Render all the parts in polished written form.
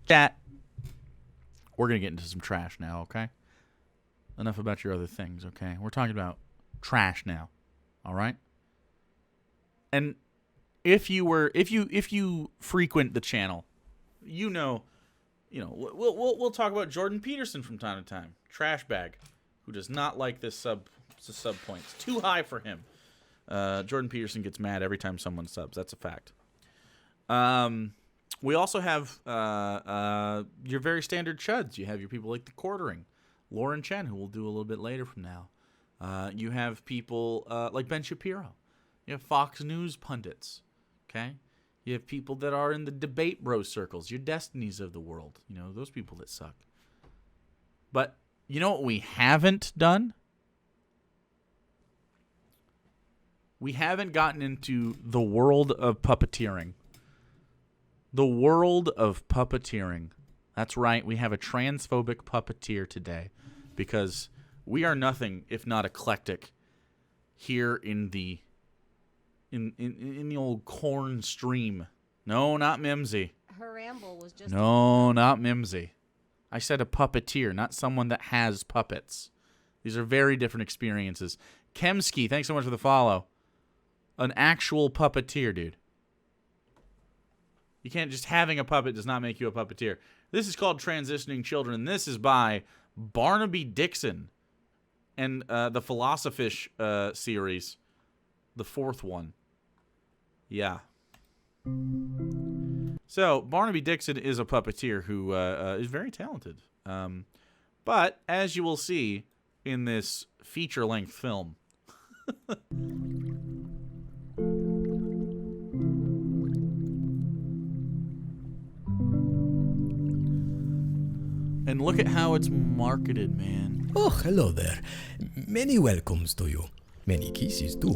Chat. We're going to get into some trash now, okay? Enough about your other things, okay? We're talking about trash now, all right? And if you frequent the channel, we'll talk about Jordan Peterson from time to time, trash bag, who does not like this sub point. It's too high for him. Jordan Peterson gets mad every time someone subs. That's a fact. We also have your very standard chuds. You have your people like the Quartering, Lauren Chen, who we'll do a little bit later from now. You have people like Ben Shapiro. You have Fox News pundits. Okay? You have people that are in the debate bro circles, your Destinies of the world. You know, those people that suck. But you know what we haven't done? We haven't gotten into the world of puppeteering. The world of puppeteering. That's right, we have a transphobic puppeteer today because we are nothing if not eclectic here in the old corn stream. No, not Mimsy. Her ramble was just... No, not Mimsy. I said a puppeteer, not someone that has puppets. These are very different experiences. Kemsky, thanks so much for the follow. An actual puppeteer, dude. You can't just having a puppet does not make you a puppeteer. This is called Transitioning Children. This is by Barnaby Dixon and the Philosophish series, the fourth one. Yeah. So Barnaby Dixon is a puppeteer who is very talented. But as you will see in this feature-length film, and look at how it's marketed, man. Oh, hello there. Many welcomes to you. Many kisses too.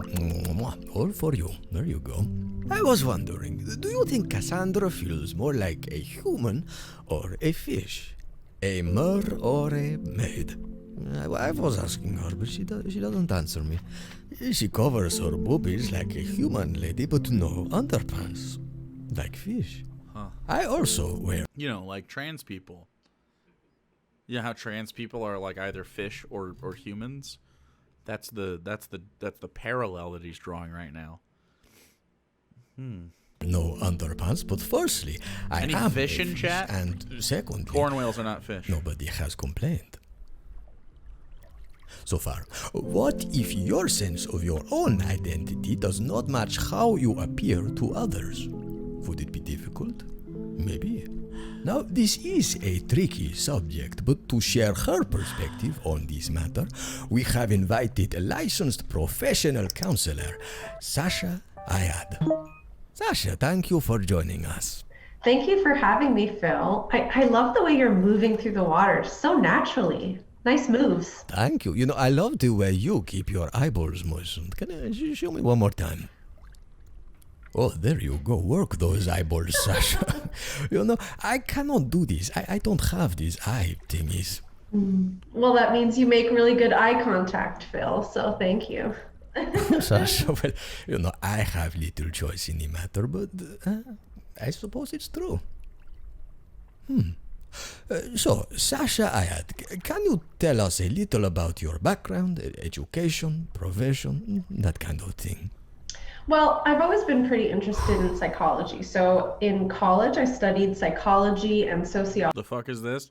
All for you. There you go. I was wondering, do you think Cassandra feels more like a human or a fish? A mer or a maid? I was asking her, but she doesn't answer me. She covers her boobies like a human lady, but no underpants. Like fish. Huh. I also wear... You know, like trans people. You know how trans people are like either fish or humans? That's the parallel that he's drawing right now. No underpants, but firstly, I Any am fish a in fish, chat? and secondly, Corn whales are not fish. nobody has complained. So far, what if your sense of your own identity does not match how you appear to others? Would it be difficult? Maybe. Now, this is a tricky subject, but to share her perspective on this matter, we have invited a licensed professional counselor, Sasha Ayad. Sasha, thank you for joining us. Thank you for having me, Phil. I love the way you're moving through the water so naturally. Nice moves. Thank you. You know, I love the way you keep your eyeballs moistened. Can you show me one more time? Oh, there you go. Work those eyeballs, Sasha. You know, I cannot do this. I don't have these eye thingies. Well, that means you make really good eye contact, Phil, so thank you. Sasha, well, you know, I have little choice in the matter, but I suppose it's true. So, Sasha Ayad, can you tell us a little about your background, education, profession, that kind of thing? Well, I've always been pretty interested in psychology. So in college, I studied psychology and sociology. The fuck is this?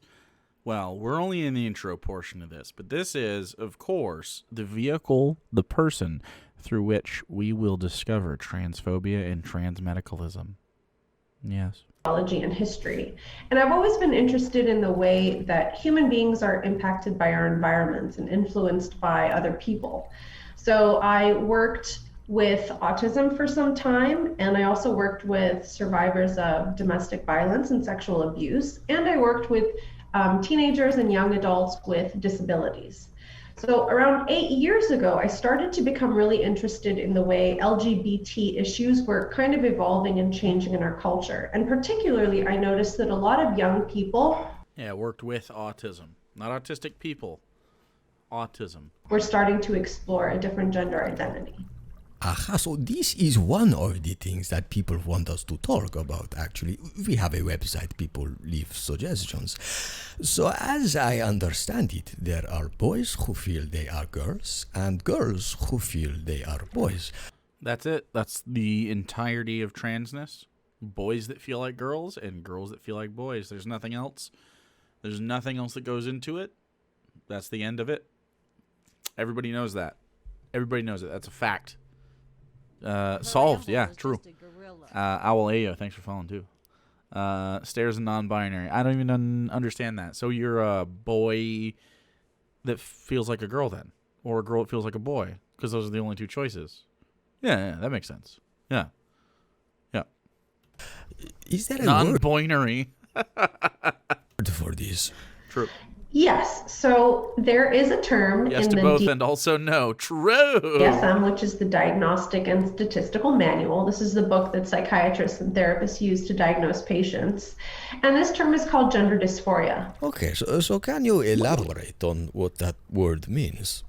Well, we're only in the intro portion of this, but this is, of course, the vehicle, the person through which we will discover transphobia and transmedicalism. Yes. And history. And I've always been interested in the way that human beings are impacted by our environment and influenced by other people. So I worked with autism for some time, and I also worked with survivors of domestic violence and sexual abuse, and I worked with teenagers and young adults with disabilities. So around 8 years ago, I started to become really interested in the way LGBT issues were kind of evolving and changing in our culture. And particularly, I noticed that a lot of young people worked with autism. Not autistic people. Autism. were starting to explore a different gender identity. Aha, so this is one of the things that people want us to talk about, actually. We have a website, people leave suggestions. So as I understand it, there are boys who feel they are girls and girls who feel they are boys. That's it. That's the entirety of transness. Boys that feel like girls and girls that feel like boys. There's nothing else. There's nothing else that goes into it. That's the end of it. Everybody knows that. Everybody knows it. That's a fact. Solved. Yeah, true. Owl Ayo, thanks for following too. Stairs and non-binary. I don't even understand that. So you're a boy that feels like a girl then, or a girl that feels like a boy, because those are the only two choices. Yeah, that makes sense. Yeah. Is there a non-binary word for this? True. Yes. So there is a term Yes in to the both and also no. True. DSM, which is the Diagnostic and Statistical Manual. This is the book that psychiatrists and therapists use to diagnose patients. And this term is called gender dysphoria. Okay, so can you elaborate on what that word means?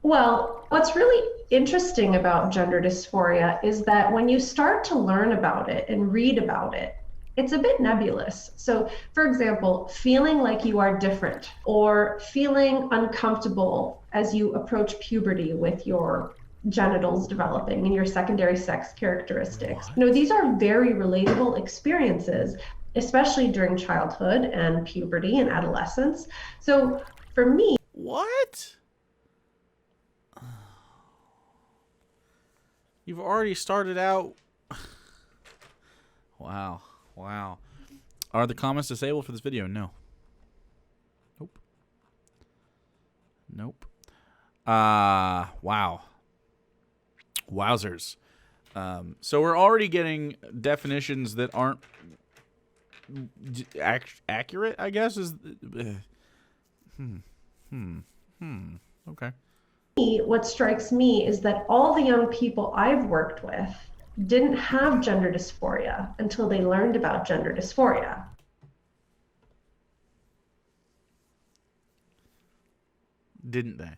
Well, what's really interesting about gender dysphoria is that when you start to learn about it and read about it, it's a bit nebulous. So, for example, feeling like you are different or feeling uncomfortable as you approach puberty with your genitals developing and your secondary sex characteristics. You know, these are very relatable experiences, especially during childhood and puberty and adolescence. So, for me, What? You've already started out. Wow. Are the comments disabled for this video? No. Nope. Wow. Wowzers. So we're already getting definitions that aren't accurate, I guess, is... Okay. What strikes me is that all the young people I've worked with didn't have gender dysphoria until they learned about gender dysphoria. Didn't they?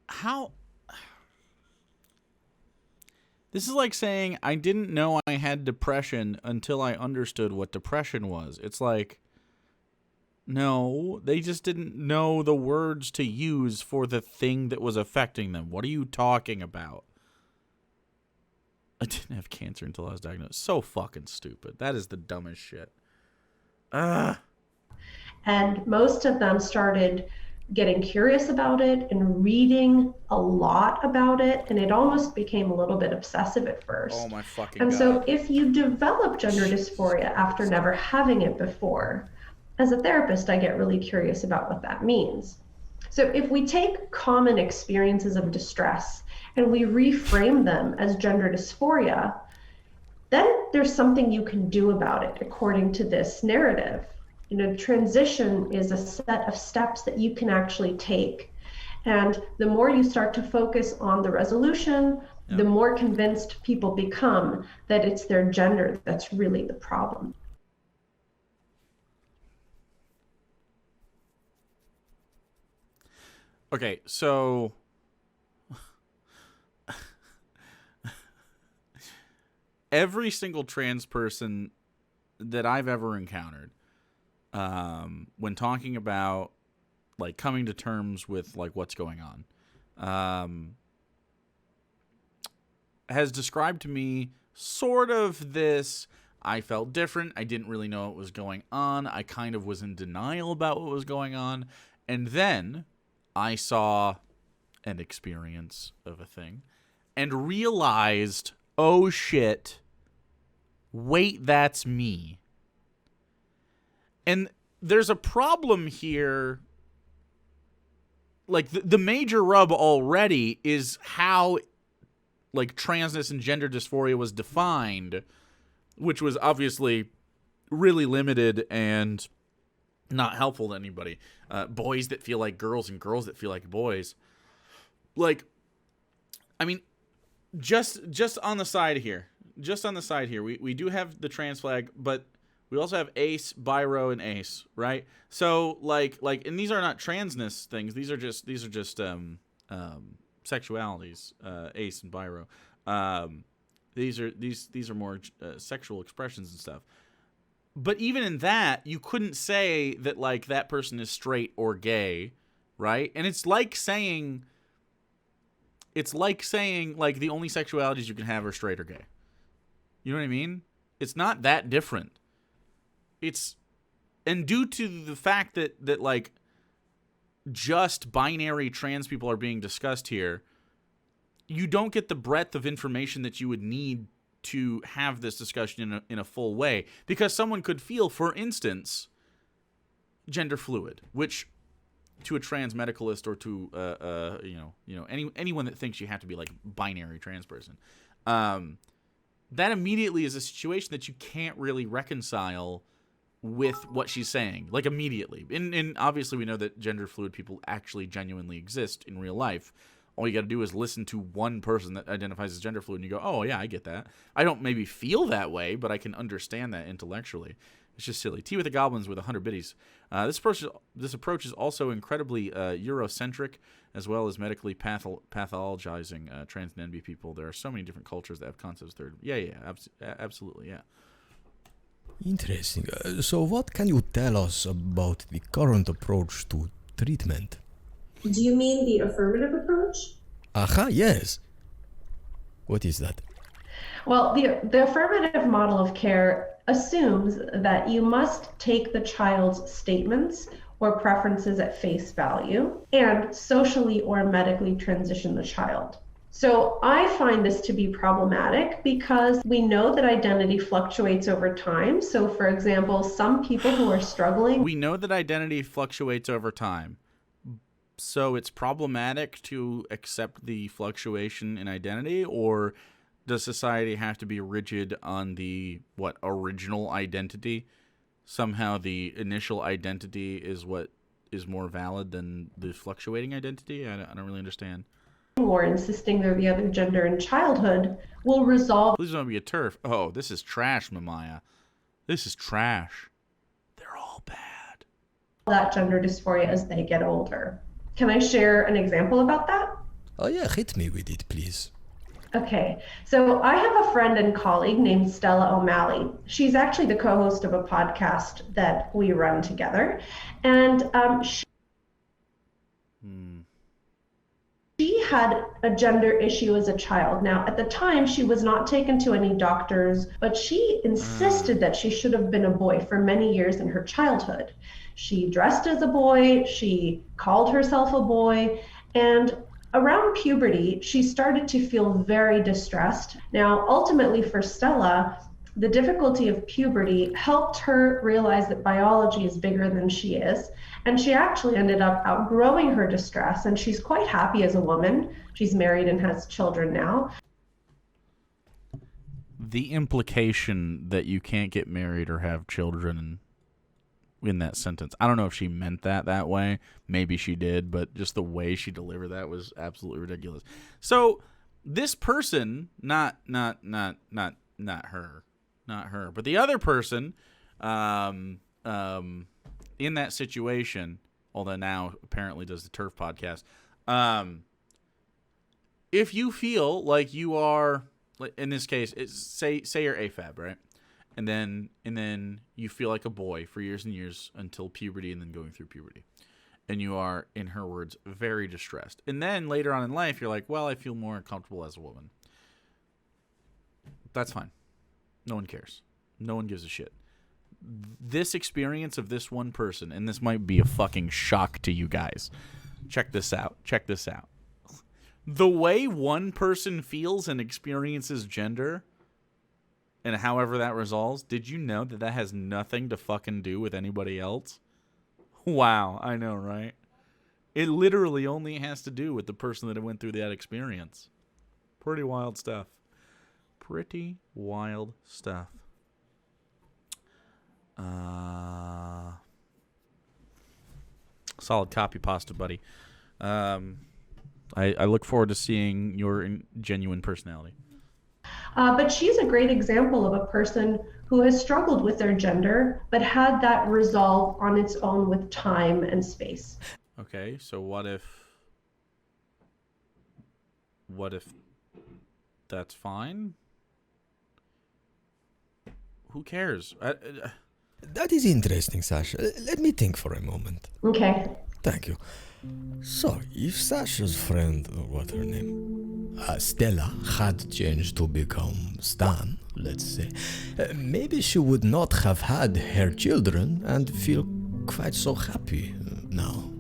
How? This is like saying I didn't know I had depression until I understood what depression was. It's like, no, they just didn't know the words to use for the thing that was affecting them. What are you talking about? I didn't have cancer until I was diagnosed. So fucking stupid. That is the dumbest shit. And most of them started getting curious about it and reading a lot about it, and it almost became a little bit obsessive at first. Oh my fucking God. So if you develop gender Jesus dysphoria after never having it before, as a therapist, I get really curious about what that means. So if we take common experiences of distress and we reframe them as gender dysphoria, then there's something you can do about it according to this narrative. You know, transition is a set of steps that you can actually take. And the more you start to focus on the resolution, the more convinced people become that it's their gender that's really the problem. Okay, so every single trans person that I've ever encountered, when talking about like coming to terms with like what's going on, has described to me sort of this: I felt different. I didn't really know what was going on. I kind of was in denial about what was going on. And then I saw an experience of a thing and realized, oh shit, wait, that's me. And there's a problem here. Like, the major rub already is how, like, transness and gender dysphoria was defined, which was obviously really limited and not helpful to anybody. Boys that feel like girls and girls that feel like boys. Like, I mean, just on the side here, we do have the trans flag, but We also have ace, biro, and ace, right? So like, and these are not transness things. These are just sexualities, ace and biro. These are more sexual expressions and stuff. But even in that, you couldn't say that like that person is straight or gay, right? And it's like saying like the only sexualities you can have are straight or gay. You know what I mean? It's not that different. And due to the fact that like just binary trans people are being discussed here, you don't get the breadth of information that you would need to have this discussion in a full way, because someone could feel, for instance, gender fluid, which to a trans medicalist or to anyone that thinks you have to be like binary trans person, that immediately is a situation that you can't really reconcile with what she's saying, like immediately. And obviously we know that gender fluid people actually genuinely exist in real life. All you got to do is listen to one person that identifies as gender fluid, and you go, oh, yeah, I get that. I don't maybe feel that way, but I can understand that intellectually. It's just silly. Tea with the Goblins with 100 biddies. This approach is also incredibly Eurocentric, as well as medically pathologizing trans and NB people. There are so many different cultures that have concepts. Absolutely, yeah. Interesting. So what can you tell us about the current approach to treatment? Do you mean the affirmative approach? Aha, yes. What is that? Well, the affirmative model of care assumes that you must take the child's statements or preferences at face value and socially or medically transition the child. So I find this to be problematic because we know that identity fluctuates over time. So for example, some people who are struggling... We know that identity fluctuates over time. So it's problematic to accept the fluctuation in identity, or does society have to be rigid on the, original identity? Somehow the initial identity is what is more valid than the fluctuating identity? I don't really understand. Or insisting they're the other gender in childhood will resolve... Please don't be a TERF. Oh, this is trash, Mamaya. This is trash. They're all bad. ...that gender dysphoria as they get older. Can I share an example about that? Oh yeah, hit me with it, please. Okay, so I have a friend and colleague named Stella O'Malley. She's actually the co-host of a podcast that we run together. And she had a gender issue as a child. Now, at the time, she was not taken to any doctors, but she insisted that she should have been a boy for many years in her childhood. She dressed as a boy, she called herself a boy, and around puberty, she started to feel very distressed. Now, ultimately for Stella, the difficulty of puberty helped her realize that biology is bigger than she is, and she actually ended up outgrowing her distress, and she's quite happy as a woman. She's married and has children now. The implication that you can't get married or have children in that sentence, I don't know if she meant that way. Maybe she did, but just the way she delivered that was absolutely ridiculous. So this person, not her, but the other person, in that situation, although now apparently does the TERF podcast. If you feel like you are, in this case, say you're AFAB, right? And then you feel like a boy for years and years until puberty, and then going through puberty. And you are, in her words, very distressed. And then later on in life, you're like, well, I feel more comfortable as a woman. That's fine. No one cares. No one gives a shit. This experience of this one person, and this might be a fucking shock to you guys. Check this out. The way one person feels and experiences gender, and however that resolves, did you know that has nothing to fucking do with anybody else? Wow, I know, right? It literally only has to do with the person that went through that experience. Pretty wild stuff. Solid copy pasta, buddy. I look forward to seeing your genuine personality. But she's a great example of a person who has struggled with their gender, but had that resolve on its own with time and space. Okay, so what if that's fine? Who cares? That is interesting, Sasha. Let me think for a moment. Okay. Thank you. So, if Sasha's friend, or what her name, Stella, had changed to become Stan, let's say, maybe she would not have had her children and feel quite so happy now.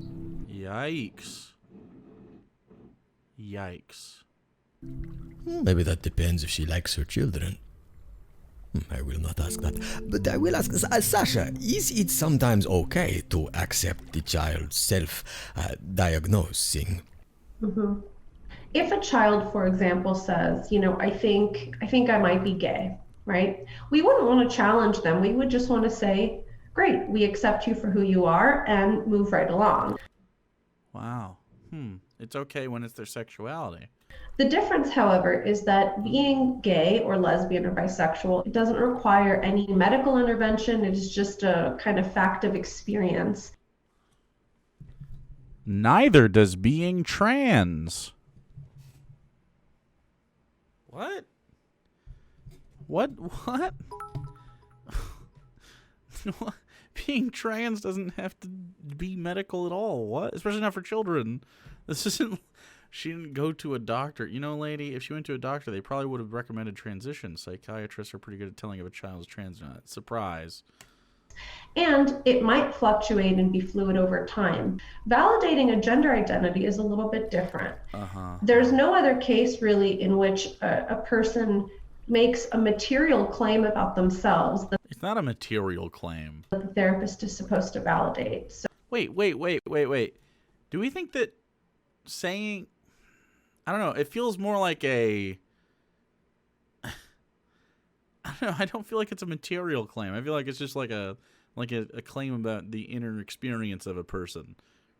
Yikes. Yikes. Maybe that depends if she likes her children. I will not ask that. But I will ask, Sasha, is it sometimes okay to accept the child's self-diagnosing? Mm-hmm. If a child, for example, says, I think I might be gay, right? We wouldn't want to challenge them. We would just want to say, great, we accept you for who you are and move right along. Wow. It's okay when it's their sexuality. The difference, however, is that being gay or lesbian or bisexual, it doesn't require any medical intervention. It is just a kind of fact of experience. Neither does being trans. What? What? Being trans doesn't have to be medical at all. What? Especially not for children. This isn't... She didn't go to a doctor. Lady, if she went to a doctor, they probably would have recommended transition. Psychiatrists are pretty good at telling if a child's trans or not. Surprise. And it might fluctuate and be fluid over time. Validating a gender identity is a little bit different. There's no other case really in which a person makes a material claim about themselves that it's not a material claim. The therapist is supposed to validate. So, wait. Do we think that saying... I don't know. It feels more like a... I don't know. I don't feel like it's a material claim. I feel like it's just like a claim about the inner experience of a person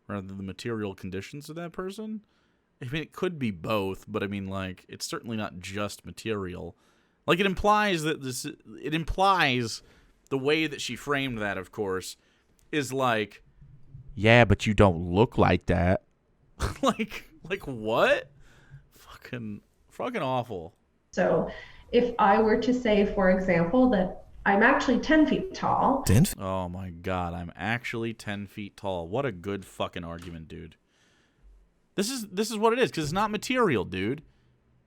rather than the material conditions of that person. I mean, it could be both, but I mean, like, it's certainly not just material. Like, it implies that it implies the way that she framed that, of course, is like, yeah, but you don't look like that. like what? Fucking awful. So if I were to say, for example, that I'm actually 10 feet tall. Oh my God, I'm actually 10 feet tall. What a good fucking argument, dude. This is what it is, because it's not material, dude.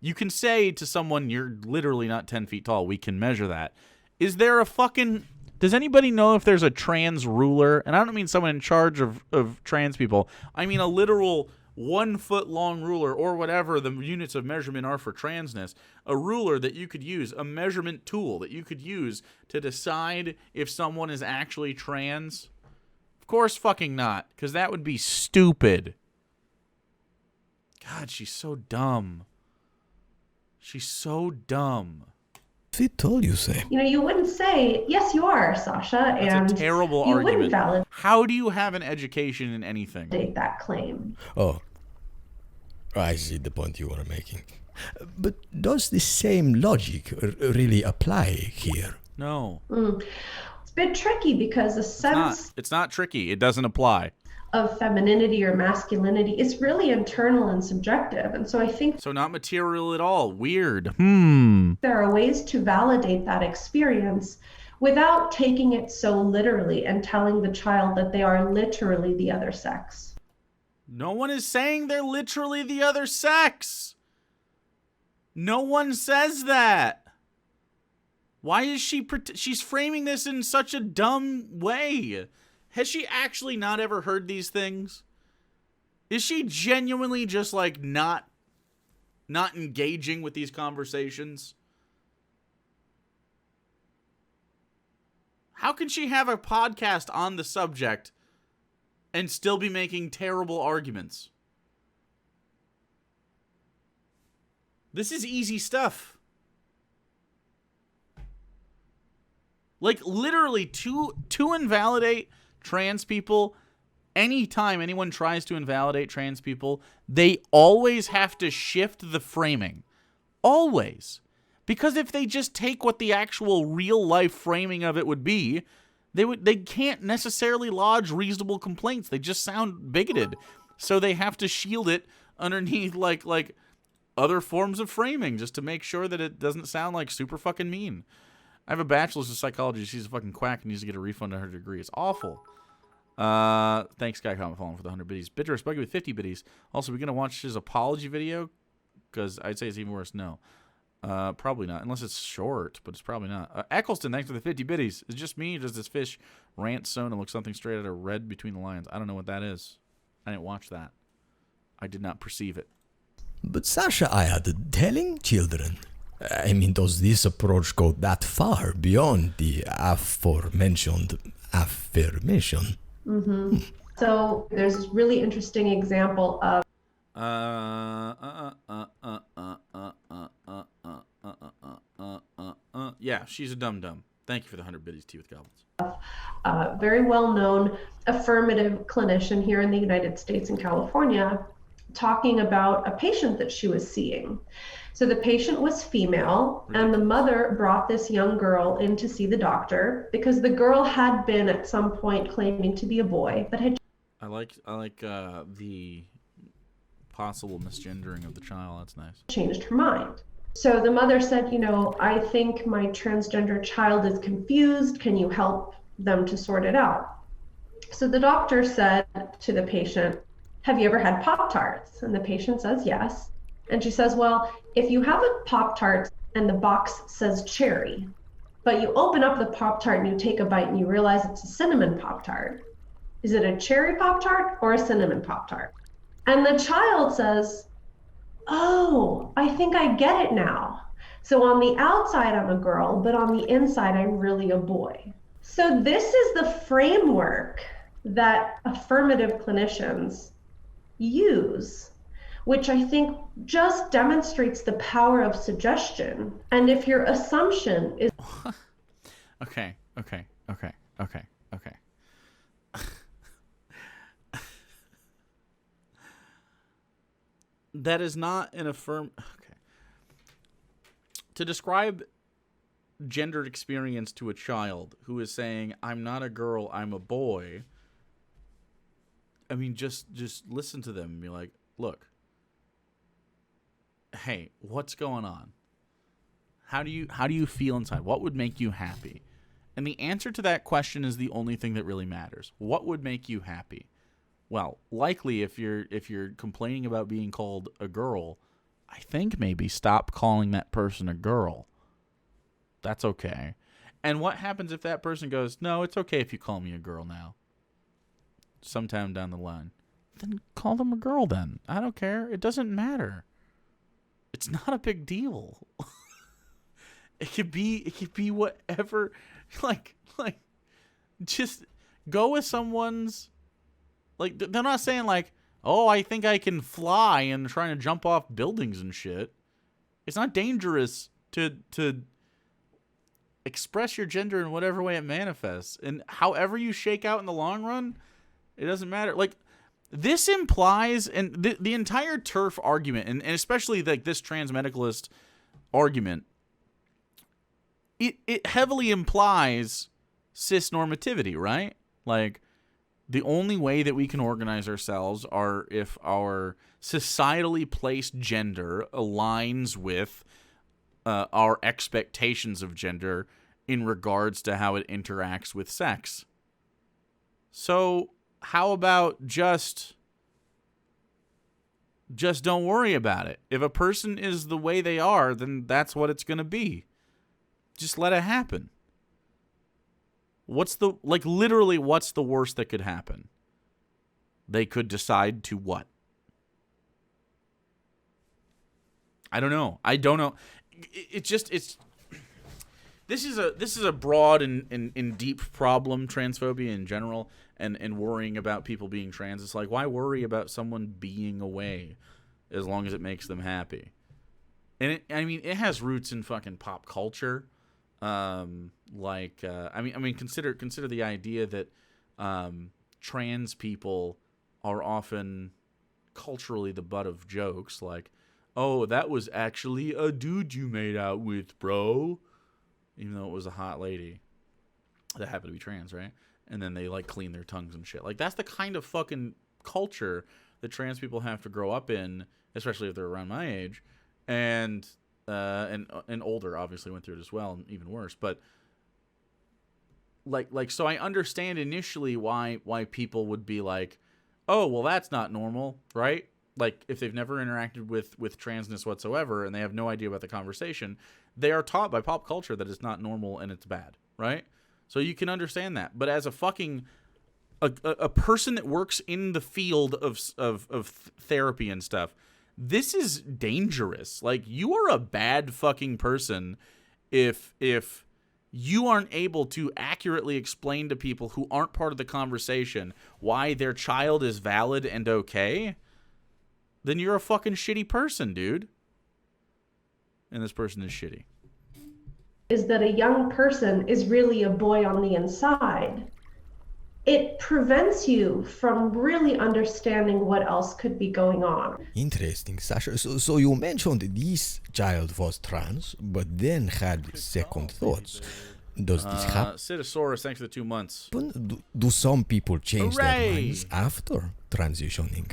You can say to someone, you're literally not 10 feet tall. We can measure that. Is there a fucking... Does anybody know if there's a trans ruler? And I don't mean someone in charge of trans people. I mean a literal 1 foot long ruler, or whatever the units of measurement are for transness. A ruler that you could use, a measurement tool that you could use to decide if someone is actually trans. Of course fucking not, because that would be stupid. God, she's so dumb. She's so dumb. Feet tall, you say? You wouldn't say, yes, you are, Sasha. That's a terrible argument. Wouldn't validate How do you have an education in anything? that claim. Oh, I see the point you are making. But does the same logic really apply here? No. It's a bit tricky because the sense It's not tricky. It doesn't apply. of femininity or masculinity is really internal and subjective. And so I think So not material at all. Weird. there are ways to validate that experience without taking it so literally and telling the child that they are literally the other sex. No one is saying they're literally the other sex. No one says that. Why is she's framing this in such a dumb way? Has she actually not ever heard these things? Is she genuinely just like not engaging with these conversations? How can she have a podcast on the subject and still be making terrible arguments? This is easy stuff. Like, literally, to invalidate trans people, anytime anyone tries to invalidate trans people, they always have to shift the framing. Always. Because if they just take what the actual real life framing of it would be, they can't necessarily lodge reasonable complaints. They just sound bigoted. So they have to shield it underneath like other forms of framing just to make sure that it doesn't sound like super fucking mean. I have a bachelor's in psychology. She's a fucking quack and needs to get a refund on her degree. It's awful. Thanks, Guy Comment Fallen, for the 100 biddies. Bitterest Buggy with 50 biddies. Also, we're going to watch his apology video? Because I'd say it's even worse. No. Probably not. Unless it's short, but it's probably not. Eccleston, thanks for the 50 biddies. Is it just me, or does this fish rant sewn and look something straight out of red between the lines? I don't know what that is. I didn't watch that. I did not perceive it. But Sasha, I had telling children. I mean, does this approach go that far beyond the aforementioned affirmation? Mm-hmm. So there's this really interesting example of yeah, she's a dum-dum. Thank you for the 100 biddies, Tea with Goblins. very well-known affirmative clinician here in the United States in California talking about a patient that she was seeing. So the patient was female, and the mother brought this young girl in to see the doctor because the girl had been at some point claiming to be a boy, but had I like the possible misgendering of the child. That's nice. changed her mind. So the mother said, I think my transgender child is confused. Can you help them to sort it out? So the doctor said to the patient, have you ever had Pop-Tarts? And the patient says yes. And she says, well, if you have a Pop-Tart and the box says cherry, but you open up the Pop-Tart and you take a bite and you realize it's a cinnamon Pop-Tart, is it a cherry Pop-Tart or a cinnamon Pop-Tart? And the child says, oh, I think I get it now. So on the outside, I'm a girl, but on the inside, I'm really a boy. So this is the framework that affirmative clinicians use, which I think just demonstrates the power of suggestion. And if your assumption is... Okay. That is not an okay. To describe gendered experience to a child who is saying, I'm not a girl, I'm a boy, I mean, just listen to them and be like, look, hey, what's going on? How do you feel inside? What would make you happy? And the answer to that question is the only thing that really matters. What would make you happy? Well, likely if you're complaining about being called a girl, I think maybe stop calling that person a girl. That's okay. And what happens if that person goes, no, it's okay if you call me a girl now, sometime down the line? Then call them a girl then. I don't care. It doesn't matter. It's not a big deal. It could be whatever. Like just go with someone's. Like, they're not saying, like, oh, I think I can fly and trying to jump off buildings and shit. It's not dangerous to express your gender in whatever way it manifests. And however you shake out in the long run, it doesn't matter. Like, this implies, and the entire TERF argument, and especially, like, this transmedicalist argument, it heavily implies cis-normativity, right? Like, the only way that we can organize ourselves are if our societally placed gender aligns with our expectations of gender in regards to how it interacts with sex. So how about just don't worry about it? If a person is the way they are, then that's what it's going to be. Just let it happen. What's the worst that could happen? They could decide to what? I don't know. This is a broad and deep problem, transphobia in general, and worrying about people being trans. It's like, why worry about someone being away as long as it makes them happy? And it has roots in fucking pop culture. Consider the idea that trans people are often culturally the butt of jokes. Like, oh, that was actually a dude you made out with, bro. Even though it was a hot lady that happened to be trans, right? And then they like clean their tongues and shit. Like that's the kind of fucking culture that trans people have to grow up in, especially if they're around my age, and older obviously went through it as well, and even worse. But like so I understand initially why people would be like, oh, well, that's not normal, right? Like if they've never interacted with transness whatsoever and they have no idea about the conversation, they are taught by pop culture that it's not normal and it's bad, right? So you can understand that. But as a fucking a person that works in the field of therapy and stuff, this is dangerous. Like you are a bad fucking person if you aren't able to accurately explain to people who aren't part of the conversation why their child is valid and okay. Then you're a fucking shitty person, dude. And this person is shitty. Is that a young person is really a boy on the inside. It prevents you from really understanding what else could be going on. Interesting, Sasha. So you mentioned this child was trans, but then had second thoughts. Does this happen? Citosaurus, thanks for the 2 months. Do some people change their Hooray! minds after transitioning?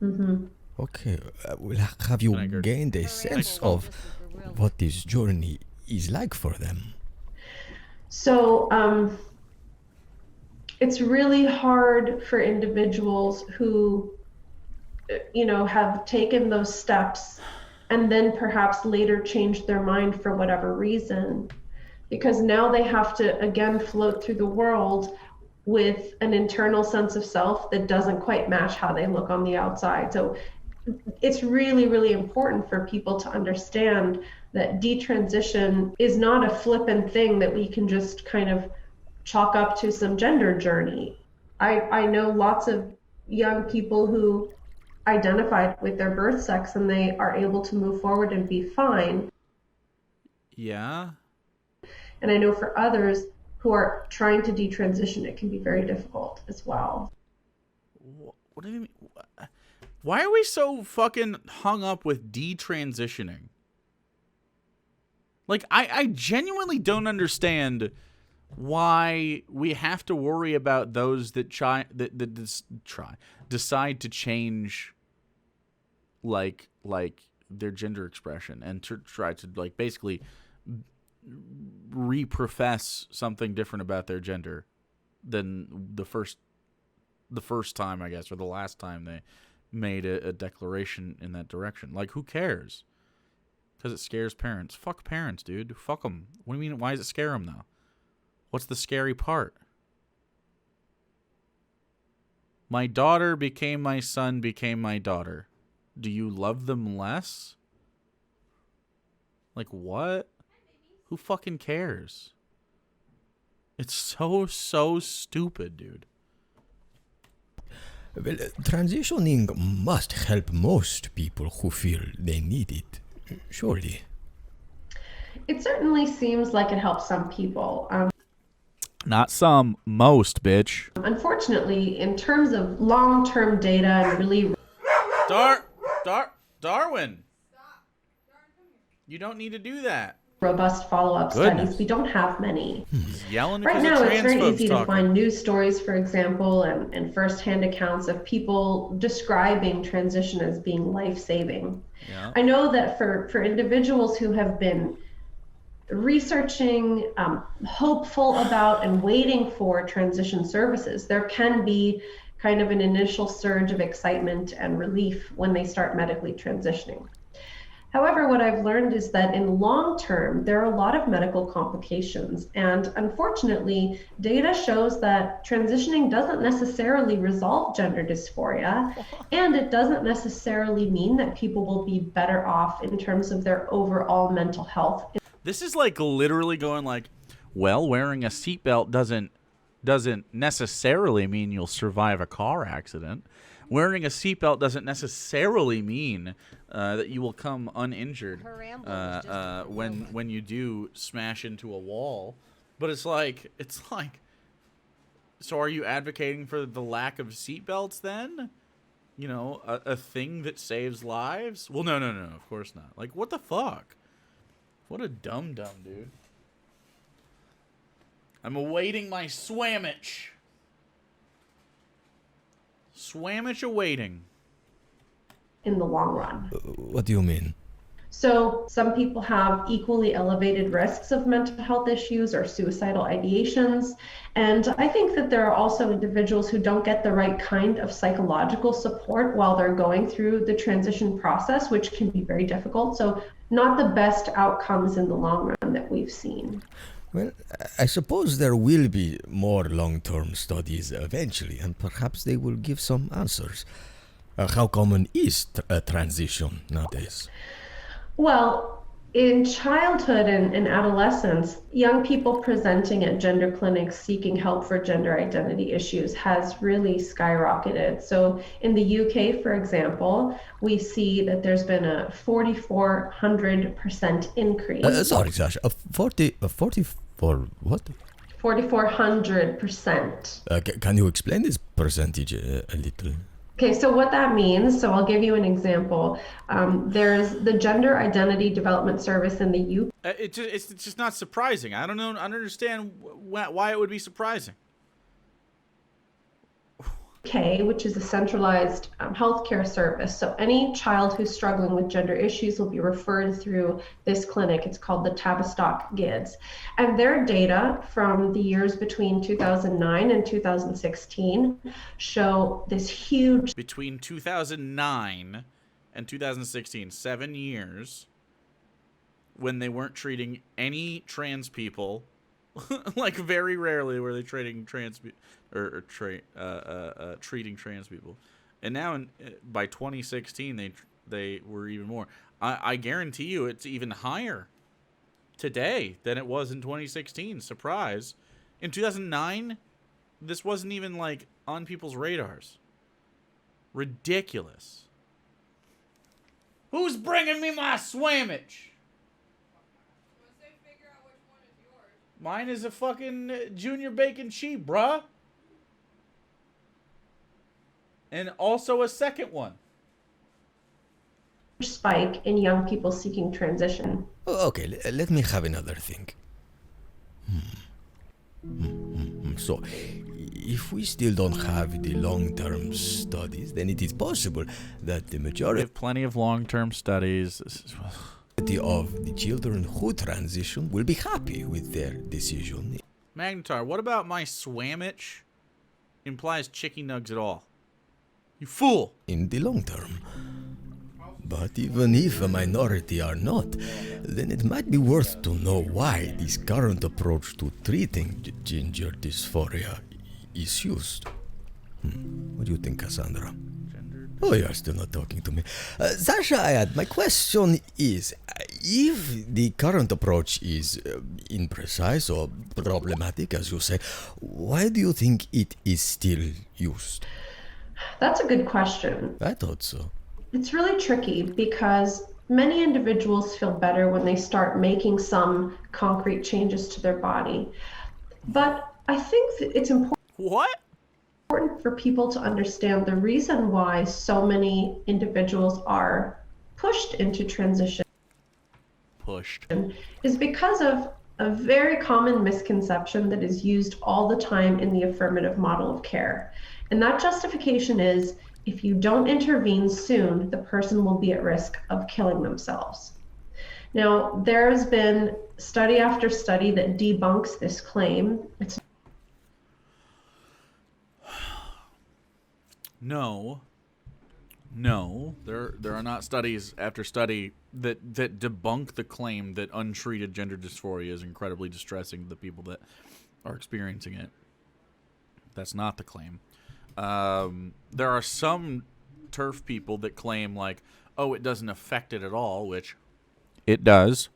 Mm-hmm. Okay. Well, have you gained a sense of what this journey is like for them? So, it's really hard for individuals who, have taken those steps and then perhaps later changed their mind for whatever reason, because now they have to again float through the world with an internal sense of self that doesn't quite match how they look on the outside. So it's really, really important for people to understand that detransition is not a flippant thing that we can just kind of chalk up to some gender journey. I know lots of young people who identified with their birth sex and they are able to move forward and be fine. Yeah. And I know for others who are trying to detransition, it can be very difficult as well. What do you mean? Why are we so fucking hung up with detransitioning? Like, I genuinely don't understand why we have to worry about those that decide to change, like their gender expression and to try to like basically reprofess something different about their gender than the first time, I guess, or the last time they made a declaration in that direction. Like, who cares? Because it scares parents. Fuck parents, dude. Fuck them. What do you mean? Why does it scare them, though? What's the scary part? My daughter became my son, became my daughter. Do you love them less? Like, what? Who fucking cares? It's so stupid, dude. Well, transitioning must help most people who feel they need it, surely. It certainly seems like it helps some people. Not some, most, bitch. Unfortunately, in terms of long-term data and really... Darwin! You don't need to do that. Robust follow-up studies, we don't have many. He's yelling Right because now, the it's very transphobes easy to talking. find news stories, for example, and first-hand accounts of people describing transition as being life-saving. Yeah. I know that for individuals who have been researching, hopeful about, and waiting for transition services, there can be kind of an initial surge of excitement and relief when they start medically transitioning. However, what I've learned is that in long term, there are a lot of medical complications. And unfortunately, data shows that transitioning doesn't necessarily resolve gender dysphoria, and it doesn't necessarily mean that people will be better off in terms of their overall mental health. This is like literally going like, well, wearing a seatbelt doesn't necessarily mean you'll survive a car accident. Wearing a seatbelt doesn't necessarily mean that you will come uninjured when you do smash into a wall. But it's like, so are you advocating for the lack of seatbelts then? you know, a thing that saves lives? Well, no, of course not. Like, what the fuck? What a dum-dum, dude. I'm awaiting my swamage. Swamage awaiting. In the long run. What do you mean? So some people have equally elevated risks of mental health issues or suicidal ideations. And I think that there are also individuals who don't get the right kind of psychological support while they're going through the transition process, which can be very difficult. So not the best outcomes in the long run that we've seen. Well, I suppose there will be more long-term studies eventually, and perhaps they will give some answers. How common is a transition nowadays? Well, in childhood and adolescence, young people presenting at gender clinics seeking help for gender identity issues has really skyrocketed. So in the UK, for example, we see that there's been a 4,400% increase. Sorry, Sasha. 44 what? 4,400%. Can you explain this percentage a little? Okay, so what that means, so I'll give you an example. There's the Gender Identity Development Service in the UK. It's just not surprising. I don't understand why it would be surprising. Which is a centralized healthcare service. So any child who's struggling with gender issues will be referred through this clinic. It's called the Tavistock GIDS. And their data from the years between 2009 and 2016 show this huge... Between 2009 and 2016, 7 years, when they weren't treating any trans people, like very rarely were they treating trans people, treating trans people, and now by 2016 they were even more. I guarantee you it's even higher today than it was in 2016. Surprise! In 2009, this wasn't even like on people's radars. Ridiculous. Who's bringing me my swamage? Mine is a fucking junior bacon sheep, bruh. And also a second one. Spike in young people seeking transition. Okay, let me have another think. So, if we still don't have the long-term studies, then it is possible that the We majority have plenty of long-term studies. of the children who transition will be happy with their decision. Magnetar, what about my swamage implies chicky nugs at all? You fool! In the long term. But even if a minority are not, then it might be worth to know why this current approach to treating ginger dysphoria is used. What do you think, Cassandra? Oh, you are still not talking to me. Sasha, my question is, if the current approach is imprecise or problematic, as you say, why do you think it is still used? That's a good question. I thought so. It's really tricky because many individuals feel better when they start making some concrete changes to their body. But I think that it's important for people to understand the reason why so many individuals are pushed into transition is because of a very common misconception that is used all the time in the affirmative model of care. And that justification is, if you don't intervene soon, the person will be at risk of killing themselves. Now, there's been study after study that debunks this claim. No, there are not studies after study that debunk the claim that untreated gender dysphoria is incredibly distressing to the people that are experiencing it. That's not the claim. There are some TERF people that claim like, oh, it doesn't affect it at all, which it does.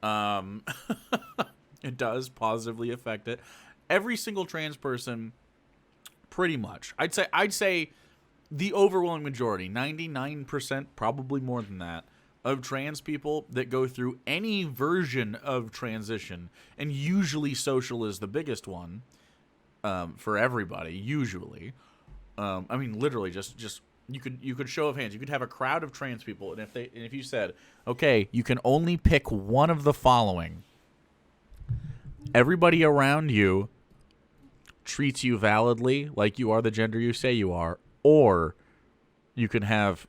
It does positively affect it. Every single trans person, pretty much. I'd say the overwhelming majority, 99%, probably more than that, of trans people that go through any version of transition, and usually social is the biggest one, for everybody, usually. I mean, literally, just You could show of hands. You could have a crowd of trans people, and if you said, okay, you can only pick one of the following. Everybody around you treats you validly, like you are the gender you say you are, or you can have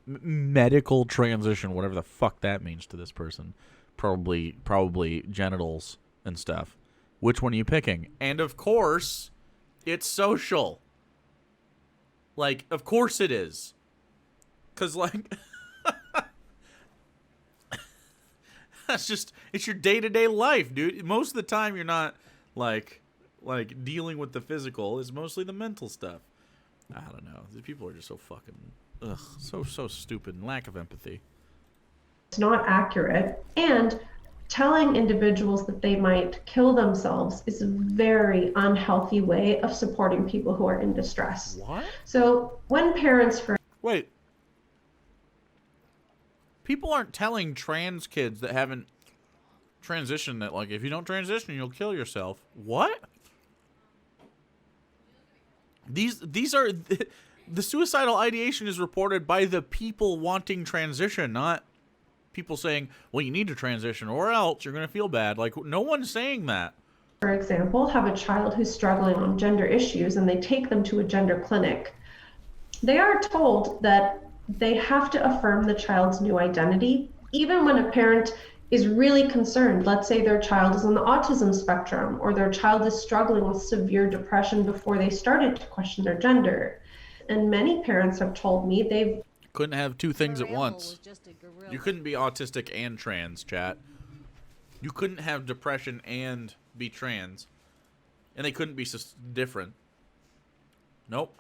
medical transition, whatever the fuck that means to this person. Probably genitals and stuff. Which one are you picking? And of course, it's social. Like, of course it is. Because, like, it's your day-to-day life, dude. Most of the time you're not, like dealing with the physical. It's mostly the mental stuff. I don't know. These people are just so fucking, so stupid and lack of empathy. It's not accurate. And telling individuals that they might kill themselves is a very unhealthy way of supporting people who are in distress. What? So when parents Wait. People aren't telling trans kids that haven't transitioned that, like, if you don't transition, you'll kill yourself. What? These are... The suicidal ideation is reported by the people wanting transition, not people saying, well, you need to transition or else you're going to feel bad. Like, no one's saying that. For example, have a child who's struggling on gender issues and they take them to a gender clinic, they are told that they have to affirm the child's new identity, even when a parent is really concerned. Let's say their child is on the autism spectrum, or their child is struggling with severe depression before they started to question their gender. And many parents have told me they've couldn't have two things at once. You couldn't be autistic and trans, chat. You couldn't have depression and be trans. And they couldn't be different. Nope.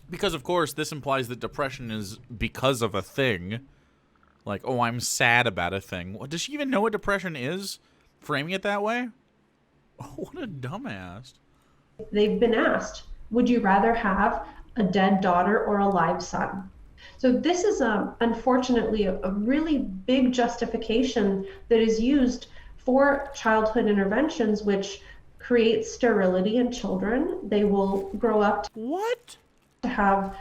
Because, of course, this implies that depression is because of a thing. Like, oh, I'm sad about a thing. What, does she even know what depression is? Framing it that way? Oh, what a dumbass. They've been asked, would you rather have a dead daughter or a live son? So this is unfortunately a really big justification that is used for childhood interventions, which create sterility in children. They will grow up to have,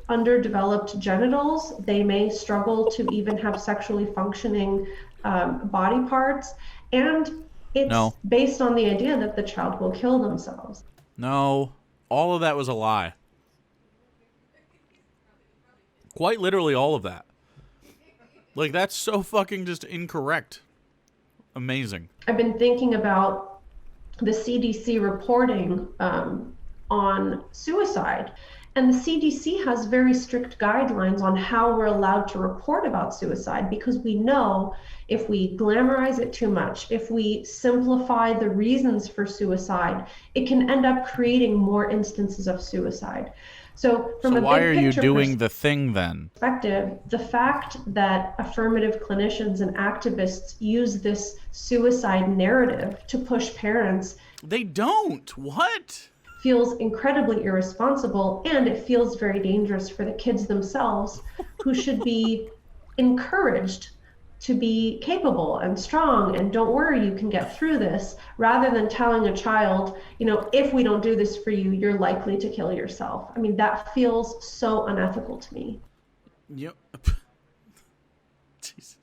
underdeveloped genitals. They may struggle to even have sexually functioning body parts. And it's based on the idea that the child will kill themselves. No, all of that was a lie. Quite literally all of that. Like, that's so fucking just incorrect. Amazing. I've been thinking about the CDC reporting on suicide. And the CDC has very strict guidelines on how we're allowed to report about suicide, because we know if we glamorize it too much, if we simplify the reasons for suicide, it can end up creating more instances of suicide. So from why are you doing the thing then? Perspective, the fact that affirmative clinicians and activists use this suicide narrative to push parents. They don't. What? Feels incredibly irresponsible, and it feels very dangerous for the kids themselves, who should be encouraged to be capable and strong and don't worry, you can get through this, rather than telling a child, if we don't do this for you, you're likely to kill yourself. I mean, that feels so unethical to me. Yep. Jesus.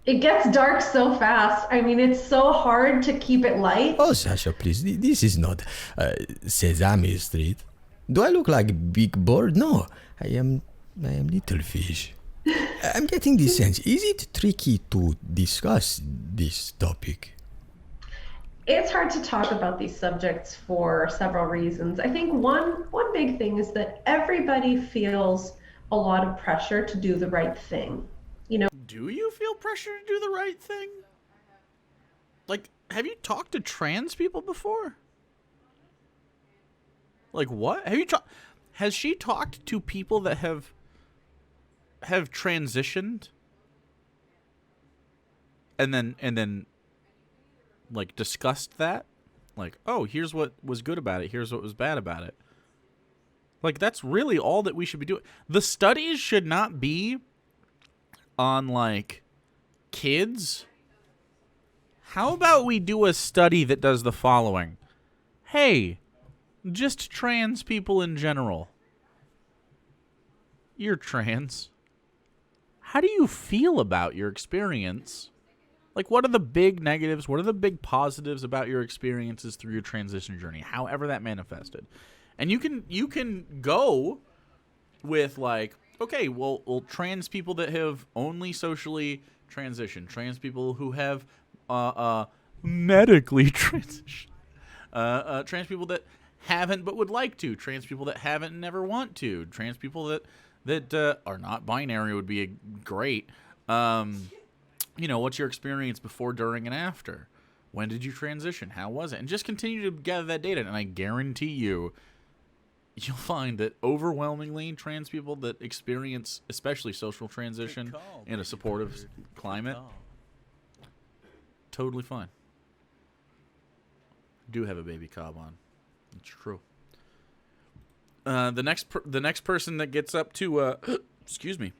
It gets dark so fast. I mean, it's so hard to keep it light. Oh, Sasha, please. This is not Sesame Street. Do I look like Big Bird? No, I am Little Fish. I'm getting this sense. Is it tricky to discuss this topic? It's hard to talk about these subjects for several reasons. I think one big thing is that everybody feels a lot of pressure to do the right thing. Do you feel pressure to do the right thing? Like, have you talked to trans people before? Like, what? Has she talked to people that have transitioned and then like discussed that? Like, oh, here's what was good about it, here's what was bad about it. Like, that's really all that we should be doing. The studies should not be on, like, kids. How about we do a study that does the following? Hey, Just trans people in general. You're trans. How do you feel about your experience? Like, what are the big negatives? What are the big positives about your experiences through your transition journey, however that manifested? And you can go with, like, okay, well, trans people that have only socially transitioned, trans people who have medically transitioned, trans people that haven't but would like to, trans people that haven't and never want to, trans people that are not binary would be great. You know, what's your experience before, during, and after? When did you transition? How was it? And just continue to gather that data, and I guarantee you'll find that overwhelmingly trans people that experience, especially social transition in a supportive climate, totally fine. Do have a baby cob on. It's true. The next person that gets up to excuse me,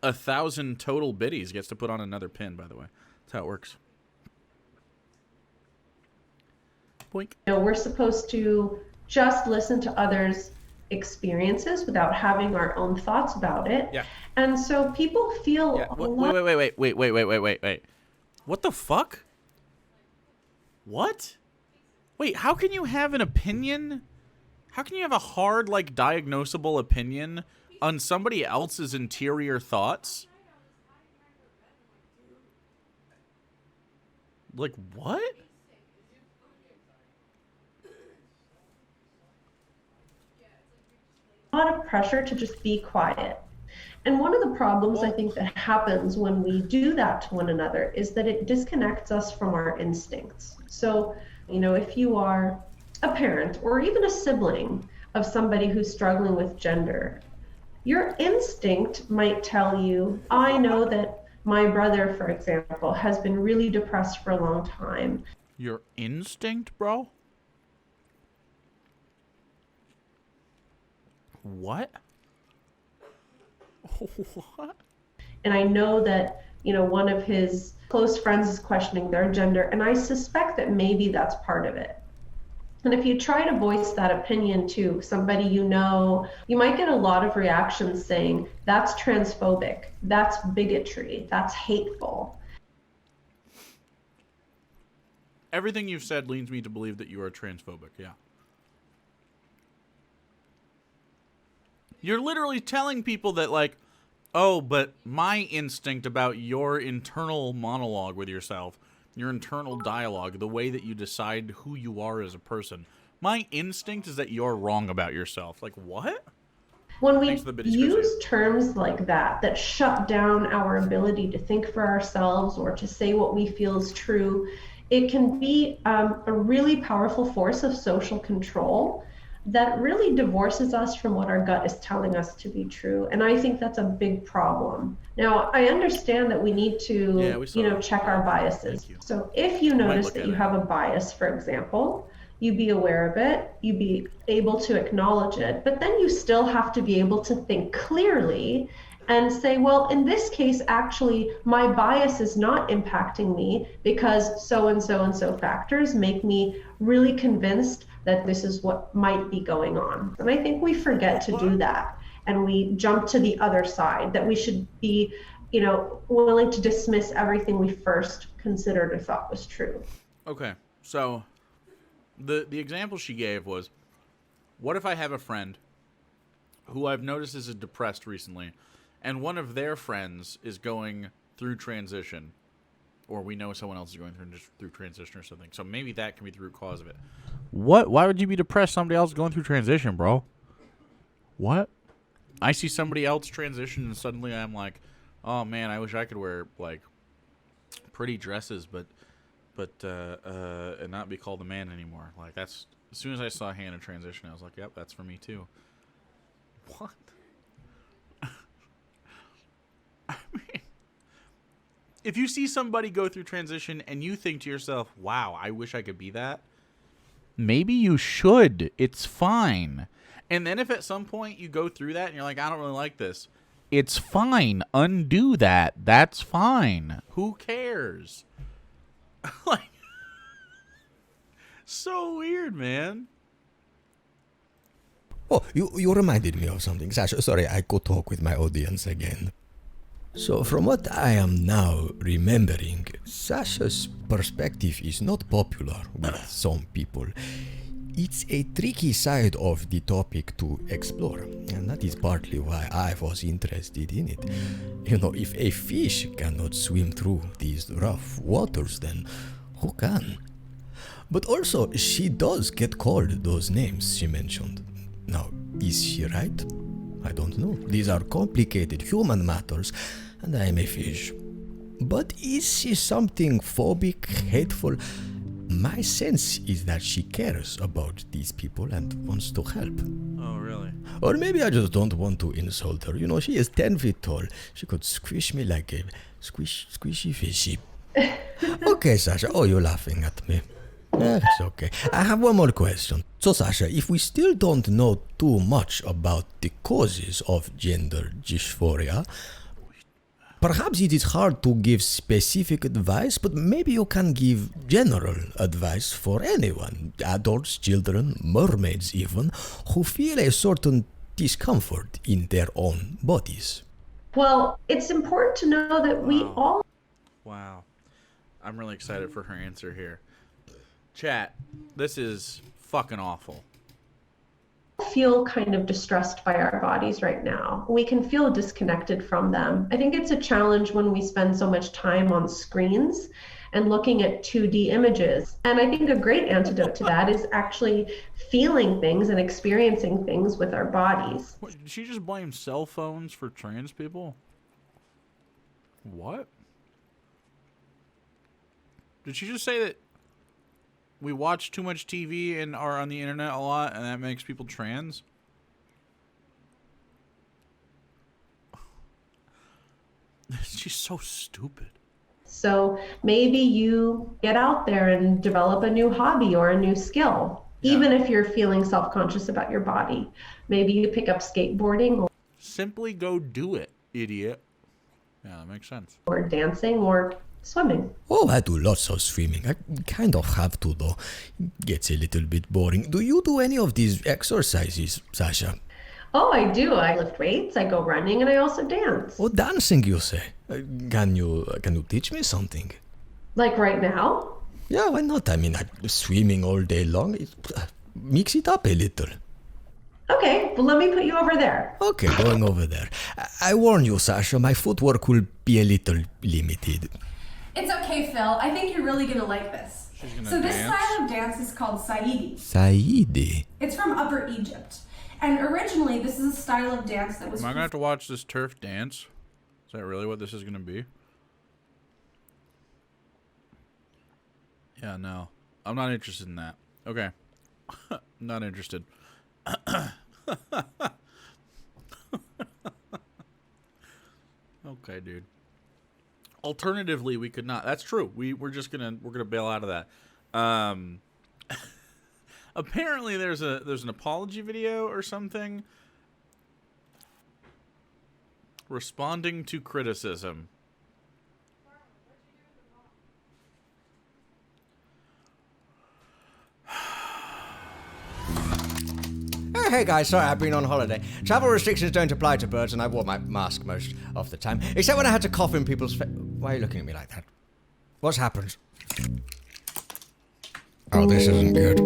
1,000 total biddies gets to put on another pin. By the way, that's how it works. Boink. You know, we're supposed to just listen to others' experiences without having our own thoughts about it. Yeah. And so people feel Wait. What the fuck? What? Wait, how can you have an opinion? How can you have a hard, like, diagnosable opinion on somebody else's interior thoughts? Like, what? a lot of pressure to just be quiet. And one of the problems I think that happens when we do that to one another is that it disconnects us from our instincts. So, you know, if you are a parent or even a sibling of somebody who's struggling with gender, your instinct might tell you, I know that my brother, for example, has been really depressed for a long time. Your instinct, bro? What? What? And I know that, you know, one of his close friends is questioning their gender, and I suspect that maybe that's part of it. And if you try to voice that opinion to somebody you know, you might get a lot of reactions saying, that's transphobic, that's bigotry, that's hateful. Everything you've said leads me to believe that you are transphobic, yeah. You're literally telling people that, like, oh, but my instinct about your internal monologue with yourself, your internal dialogue, the way that you decide who you are as a person, my instinct is that you're wrong about yourself. Like, what? When we use terms like that shut down our ability to think for ourselves or to say what we feel is true, it can be a really powerful force of social control that really divorces us from what our gut is telling us to be true. And I think that's a big problem. Now, I understand that we need to, check our biases. So if you notice that you have a bias, for example, you be aware of it, you be able to acknowledge it, but then you still have to be able to think clearly and say, well, in this case, actually, my bias is not impacting me because so and so and so factors make me really convinced that this is what might be going on. And I think we forget to do that. And we jump to the other side, that we should be, willing to dismiss everything we first considered or thought was true. Okay, so the example she gave was, what if I have a friend who I've noticed is depressed recently, and one of their friends is going through transition, or we know someone else is going through transition or something. So maybe that can be the root cause of it. What? Why would you be depressed? Somebody else going through transition, bro. What? I see somebody else transition, and suddenly I'm like, oh man, I wish I could wear like pretty dresses, but and not be called a man anymore. Like, that's, as soon as I saw Hannah transition, I was like, yep, that's for me too. What? I mean, if you see somebody go through transition and you think to yourself, wow, I wish I could be that, maybe you should. It's fine. And then if at some point you go through that and you're like, I don't really like this, it's fine. Undo that. That's fine. Who cares? Like, so weird, man. Oh, you reminded me of something, Sasha. Sorry, I could talk with my audience again. So, from what I am now remembering, Sasha's perspective is not popular with some people. It's a tricky side of the topic to explore, and that is partly why I was interested in it. You know, if a fish cannot swim through these rough waters, then who can? But also, she does get called those names she mentioned. Now, is she right? I don't know. These are complicated human matters, and I am a fish. But is she something phobic, hateful? My sense is that she cares about these people and wants to help. Oh, really? Or maybe I just don't want to insult her. You know, she is 10 feet tall. She could squish me like a squishy fishy. Okay, Sasha. Oh, you're laughing at me. It's okay. I have one more question. So, Sasha, if we still don't know too much about the causes of gender dysphoria, perhaps it is hard to give specific advice, but maybe you can give general advice for anyone, adults, children, mermaids even, who feel a certain discomfort in their own bodies. Well, it's important to know that we all Wow. I'm really excited for her answer here. Chat, this is fucking awful. feel kind of distressed by our bodies right now. We can feel disconnected from them. I think it's a challenge when we spend so much time on screens and looking at 2D images. And I think a great antidote to that is actually feeling things and experiencing things with our bodies. What, did she just blame cell phones for trans people? What? Did she just say that we watch too much TV and are on the internet a lot and that makes people trans? She's so stupid. So maybe you get out there and develop a new hobby or a new skill, even if you're feeling self-conscious about your body. Maybe you pick up skateboarding Simply go do it, idiot. Yeah, that makes sense. or dancing or swimming. Oh, I do lots of swimming. I kind of have to, though. Gets a little bit boring. Do you do any of these exercises, Sasha? Oh, I do. I lift weights, I go running, and I also dance. Oh, dancing, you say? Can you teach me something? Like right now? Yeah, why not? I mean, swimming all day long, mix it up a little. Okay, well, let me put you over there. Okay, going over there. I warn you, Sasha, my footwork will be a little limited. It's okay, Phil. I think you're really gonna like this. Gonna This dance? style of dance is called Saidi. Saidi. It's from Upper Egypt. And originally, this is a style of dance that was... Am I gonna have to watch this turf dance? Is that really what this is gonna be? Yeah, no. I'm not interested in that. Okay. Not interested. Okay, dude. Alternatively, we could not. That's true. We're gonna bail out of that. Apparently there's an apology video or something responding to criticism. Hey guys, sorry I've been on holiday. Travel restrictions don't apply to birds and I wore my mask most of the time. Except when I had to cough in people's Why are you looking at me like that? What's happened? Oh, this isn't good.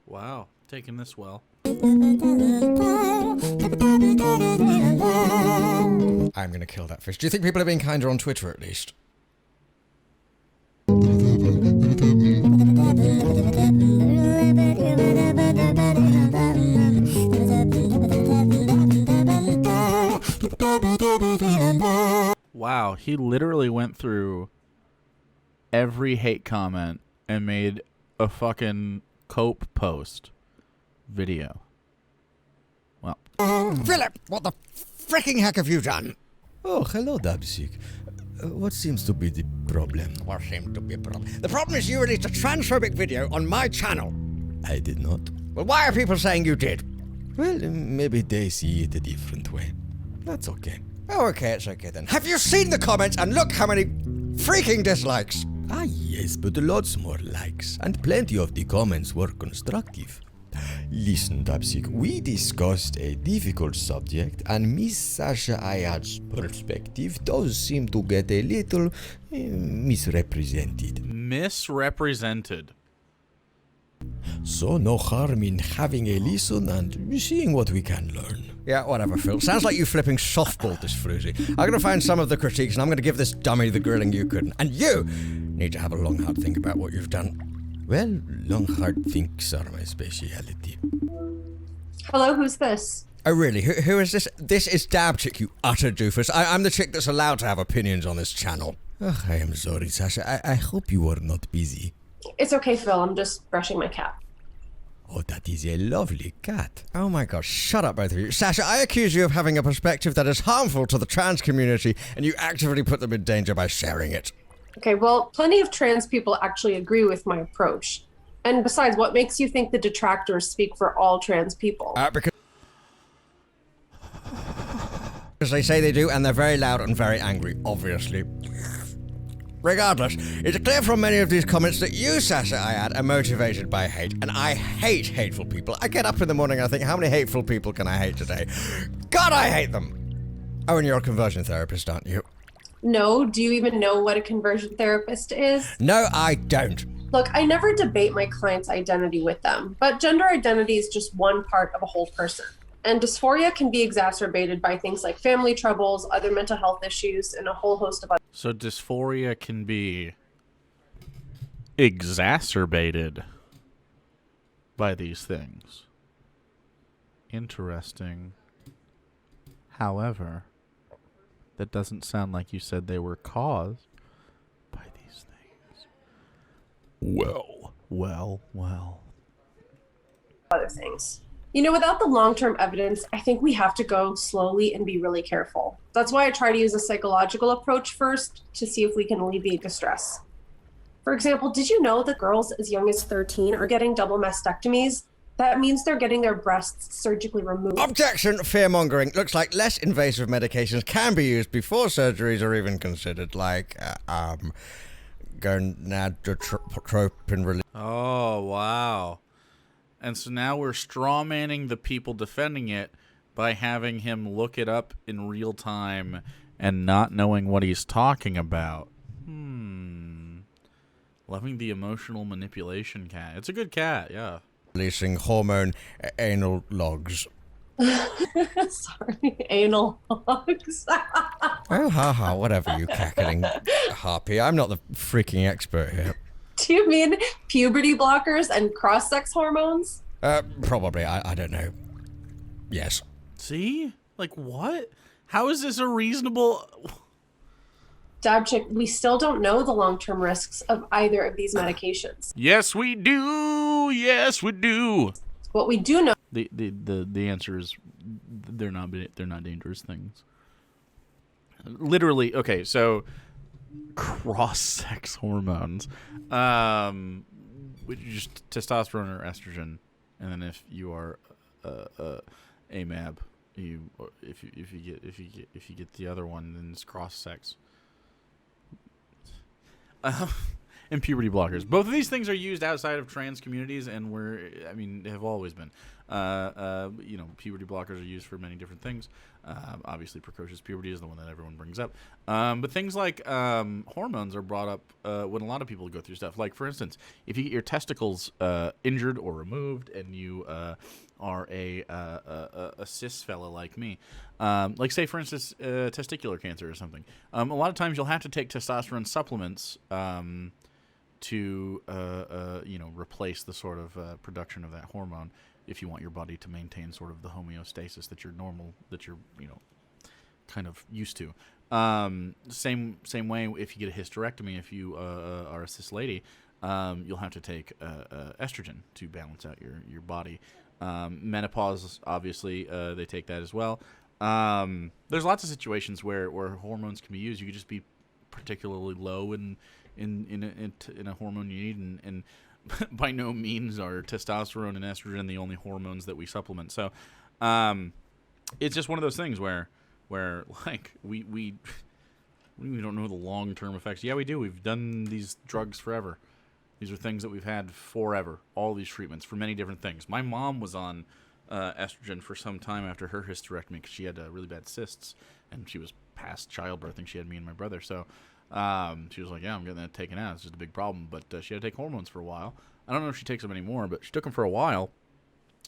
Wow, taking this well. I'm gonna kill that fish. Do you think people are being kinder on Twitter at least? Wow, he literally went through every hate comment and made a fucking cope post video. Well, Philip, what the fricking heck have you done? Oh, hello, Dabsik. What seems to be the problem? What seems to be a problem? The problem is you released a transphobic video on my channel. I did not. Well, why are people saying you did? Well, maybe they see it a different way. That's okay. Oh, okay, it's okay then. Have you seen the comments and look how many freaking dislikes. Ah, yes, but lots more likes, and plenty of the comments were constructive. Listen, Dapsik, we discussed a difficult subject, and Miss Sasha Ayad's perspective does seem to get a little misrepresented. Misrepresented. So no harm in having a listen and seeing what we can learn. Yeah, whatever, Phil. Sounds like you flipping softball this fruity. I'm going to find some of the critiques, and I'm going to give this dummy the grilling you couldn't. And you need to have a long, hard think about what you've done. Well, long, hard thinks are my speciality. Hello, who's this? Oh, really? Who is this? This is Dab Chick, you utter doofus. I'm the chick that's allowed to have opinions on this channel. Ugh, I am sorry, Sasha. I hope you are not busy. It's okay, Phil. I'm just brushing my cat. Oh, that is a lovely cat. Oh my gosh, shut up, both of you. Sasha, I accuse you of having a perspective that is harmful to the trans community, and you actively put them in danger by sharing it. Okay, well, plenty of trans people actually agree with my approach. And besides, what makes you think the detractors speak for all trans people? Because they say they do, and they're very loud and very angry, obviously. Regardless, it's clear from many of these comments that you, Sasha Ayad, are motivated by hate, and I hate hateful people. I get up in the morning and I think, how many hateful people can I hate today? God, I hate them! Oh, and you're a conversion therapist, aren't you? No, do you even know what a conversion therapist is? No, I don't. Look, I never debate my client's identity with them, but gender identity is just one part of a whole person. And dysphoria can be exacerbated by things like family troubles, other mental health issues, and a whole host of other. So dysphoria can be exacerbated by these things. Interesting. However, that doesn't sound like you said they were caused by these things. Well. Other things. You know, without the long-term evidence, I think we have to go slowly and be really careful. That's why I try to use a psychological approach first to see if we can alleviate distress. For example, did you know that girls as young as 13 are getting double mastectomies? That means they're getting their breasts surgically removed. Objection! Fear-mongering. Looks like less invasive medications can be used before surgeries are even considered, like, gonadotropin release. Oh, wow. And so now we're strawmanning the people defending it by having him look it up in real time and not knowing what he's talking about. Loving the emotional manipulation cat. It's a good cat, yeah. Releasing hormone anal logs. Sorry, anal hogs. Oh, haha, whatever, you cackling harpy. I'm not the freaking expert here. Do you mean puberty blockers and cross-sex hormones? Probably. I don't know. Yes. See? Like, what? How is this a reasonable... Dabchick, we still don't know the long-term risks of either of these medications. Yes, we do. Yes, we do. What we do know... The answer is they're not dangerous things. Literally, okay, so... cross-sex hormones, which is just testosterone or estrogen, and then if you are AMAB, if you get the other one, then it's cross-sex. And puberty blockers. Both of these things are used outside of trans communities, and have always been. Puberty blockers are used for many different things. Obviously, precocious puberty is the one that everyone brings up. But things like hormones are brought up when a lot of people go through stuff. Like, for instance, if you get your testicles injured or removed, and you are a cis fella like me, like, say, for instance, testicular cancer or something, a lot of times you'll have to take testosterone supplements to replace the sort of production of that hormone if you want your body to maintain sort of the homeostasis that you're kind of used to. Same way if you get a hysterectomy, if you are a cis lady, you'll have to take estrogen to balance out your body. Menopause, obviously, they take that as well. There's lots of situations where hormones can be used. You could just be particularly low in a hormone you need, and by no means are testosterone and estrogen the only hormones that we supplement. So it's just one of those things where like we We don't know the long-term effects. Yeah, we do. We've done these drugs forever. These are things that we've had forever. All these treatments for many different things. My mom was on estrogen for some time after her hysterectomy because she had really bad cysts, and she was past childbirth, and she had me and my brother. So she was like, yeah, I'm getting that taken out. It's just a big problem. But she had to take hormones for a while. I don't know if she takes them anymore, but she took them for a while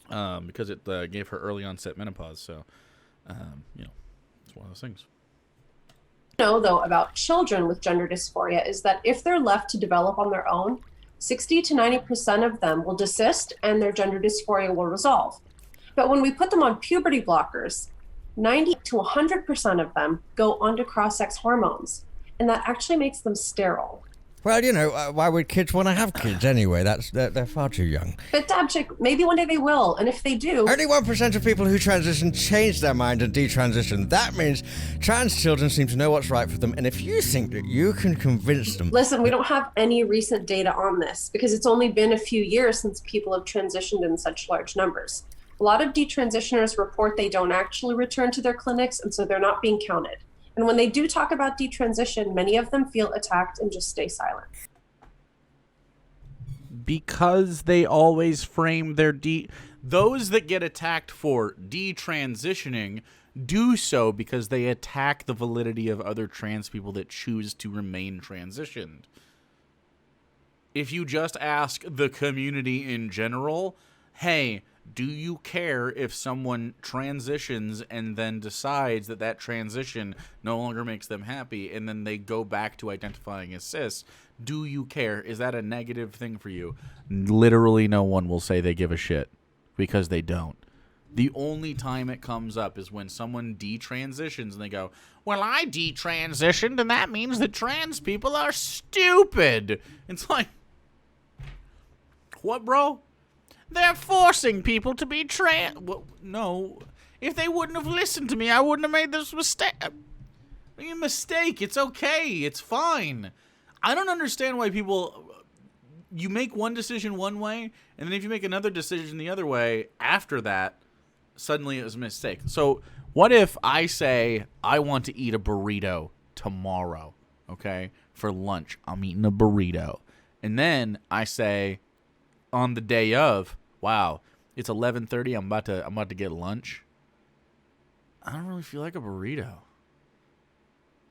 because it gave her early onset menopause. So, it's one of those things. Know though about children with gender dysphoria is that if they're left to develop on their own, 60 to 90% of them will desist and their gender dysphoria will resolve. But when we put them on puberty blockers, 90 to 100% of them go onto cross-sex hormones, and that actually makes them sterile. Well, why would kids want to have kids anyway? They're far too young. But Dabchick, maybe one day they will, and if they do... Only 1% of people who transition change their mind and detransition. That means trans children seem to know what's right for them, and if you think that you can convince them... Listen, we don't have any recent data on this, because it's only been a few years since people have transitioned in such large numbers. A lot of detransitioners report they don't actually return to their clinics, and so they're not being counted. And when they do talk about detransition, many of them feel attacked and just stay silent. Because they always frame their those that get attacked for detransitioning do so because they attack the validity of other trans people that choose to remain transitioned. If you just ask the community in general, hey, do you care if someone transitions and then decides that that transition no longer makes them happy and then they go back to identifying as cis? Do you care? Is that a negative thing for you? Literally no one will say they give a shit because they don't. The only time it comes up is when someone detransitions and they go, well, I detransitioned and that means that trans people are stupid. It's like, what, bro? They're forcing people to be trans. Well, no. If they wouldn't have listened to me, I wouldn't have made this mistake. Mistake. It's okay. It's fine. I don't understand why people... You make one decision one way, and then if you make another decision the other way, after that, suddenly it was a mistake. So what if I say I want to eat a burrito tomorrow, okay? For lunch, I'm eating a burrito. And then I say... on the day of, wow, it's 11:30. I'm about to get lunch. I don't really feel like a burrito.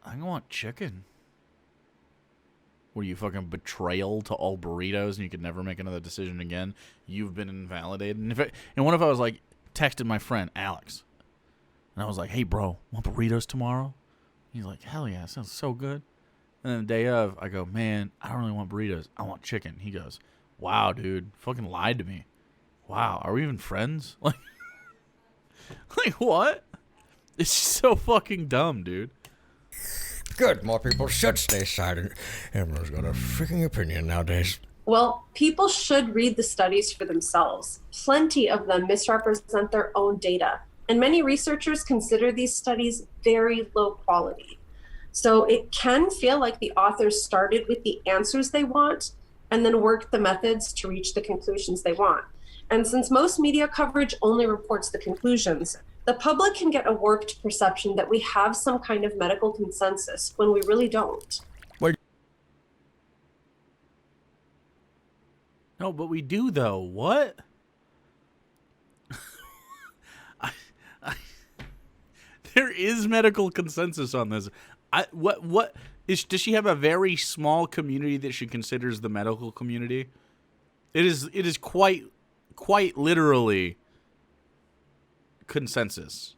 I want chicken. What are you, fucking betrayal to all burritos, and you could never make another decision again? You've been invalidated. And what if I was like texted my friend Alex, and I was like, hey bro, want burritos tomorrow? He's like, hell yeah, sounds so good. And then the day of, I go, man, I don't really want burritos. I want chicken. He goes, wow, dude, fucking lied to me. Wow, are we even friends? Like what? It's so fucking dumb, dude. Good, more people should stay silent. Everyone's got a freaking opinion nowadays. Well, people should read the studies for themselves. Plenty of them misrepresent their own data, and many researchers consider these studies very low quality. So it can feel like the authors started with the answers they want and then worked the methods to reach the conclusions they want. And since most media coverage only reports the conclusions, the public can get a warped perception that we have some kind of medical consensus when we really don't. No, but we do, though. What? There is medical consensus on this. Does she have a very small community that she considers the medical community? It is quite literally consensus.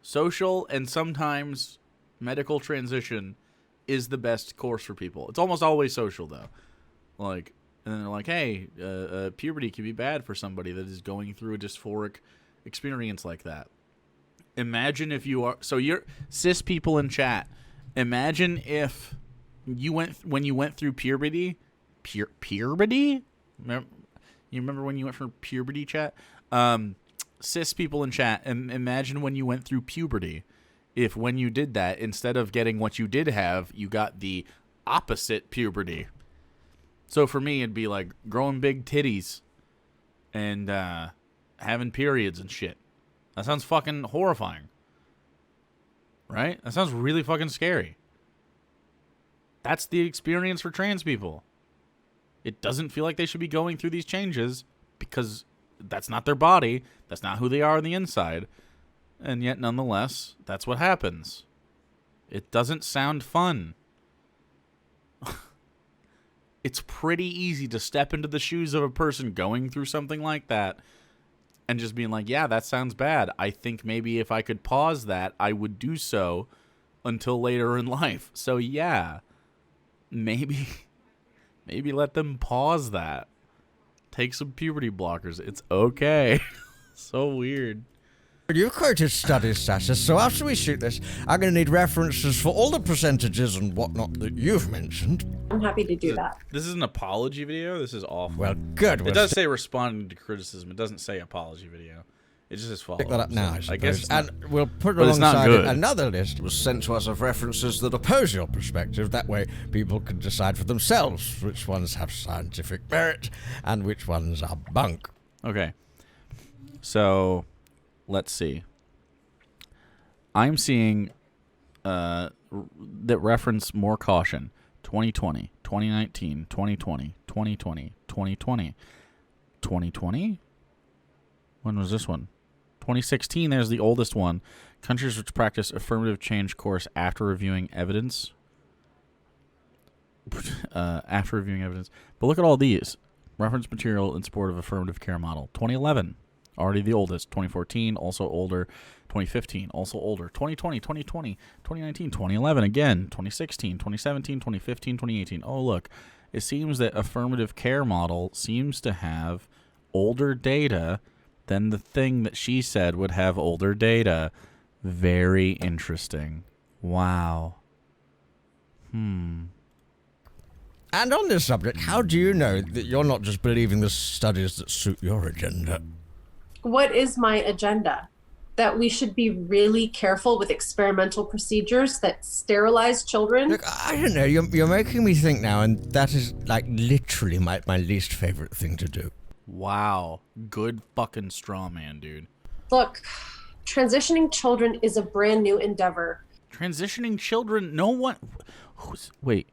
Social and sometimes medical transition is the best course for people. It's almost always social, though. Like, and then they're like, hey, puberty can be bad for somebody that is going through a dysphoric experience like that. Imagine if you are... So you're... Cis people in chat, imagine if you when you went through puberty... Puberty? You remember when you went through puberty, chat? Cis people in chat, and imagine when you went through puberty. If when you did that, instead of getting what you did have, you got the opposite puberty. So for me, it'd be like growing big titties and having periods and shit. That sounds fucking horrifying. right? That sounds really fucking scary. That's the experience for trans people. It doesn't feel like they should be going through these changes because that's not their body. That's not who they are on the inside. And yet, nonetheless, that's what happens. It doesn't sound fun. It's pretty easy to step into the shoes of a person going through something like that and just being like, yeah, that sounds bad. I think maybe if I could pause that, I would do so until later in life. So yeah, maybe let them pause that. Take some puberty blockers. It's okay. So weird. You quoted studies, Sasha, so after we shoot this, I'm going to need references for all the percentages and whatnot that you've mentioned. I'm happy to do that. This is an apology video? This is awful. Well, good. It does say responding to criticism. It doesn't say apology video. It just says follow. Pick that up now, I guess it's not, and we'll put it but it's not alongside good. another list was sent to us of references that oppose your perspective. That way people can decide for themselves which ones have scientific merit and which ones are bunk. Okay. So, let's see. I'm seeing that reference more caution. 2020, 2019, 2020, 2020, 2020. 2020? When was this one? 2016, there's the oldest one. Countries which practice affirmative change course after reviewing evidence. After reviewing evidence. But look at all these. Reference material in support of affirmative care model. 2011, already the oldest. 2014, also older. 2015, also older. 2020, 2020, 2019, 2011 again. 2016, 2017, 2015, 2018. Oh, look. It seems that affirmative care model seems to have older data than the thing that she said would have older data. Very interesting. Wow. And on this subject, how do you know that you're not just believing the studies that suit your agenda? What is my agenda? That we should be really careful with experimental procedures that sterilize children? Look, I don't know, you're making me think now, and that is, like, literally my least favorite thing to do. Wow. Good fucking straw man, dude. Look, transitioning children is a brand new endeavor. Transitioning children, no one... Wait.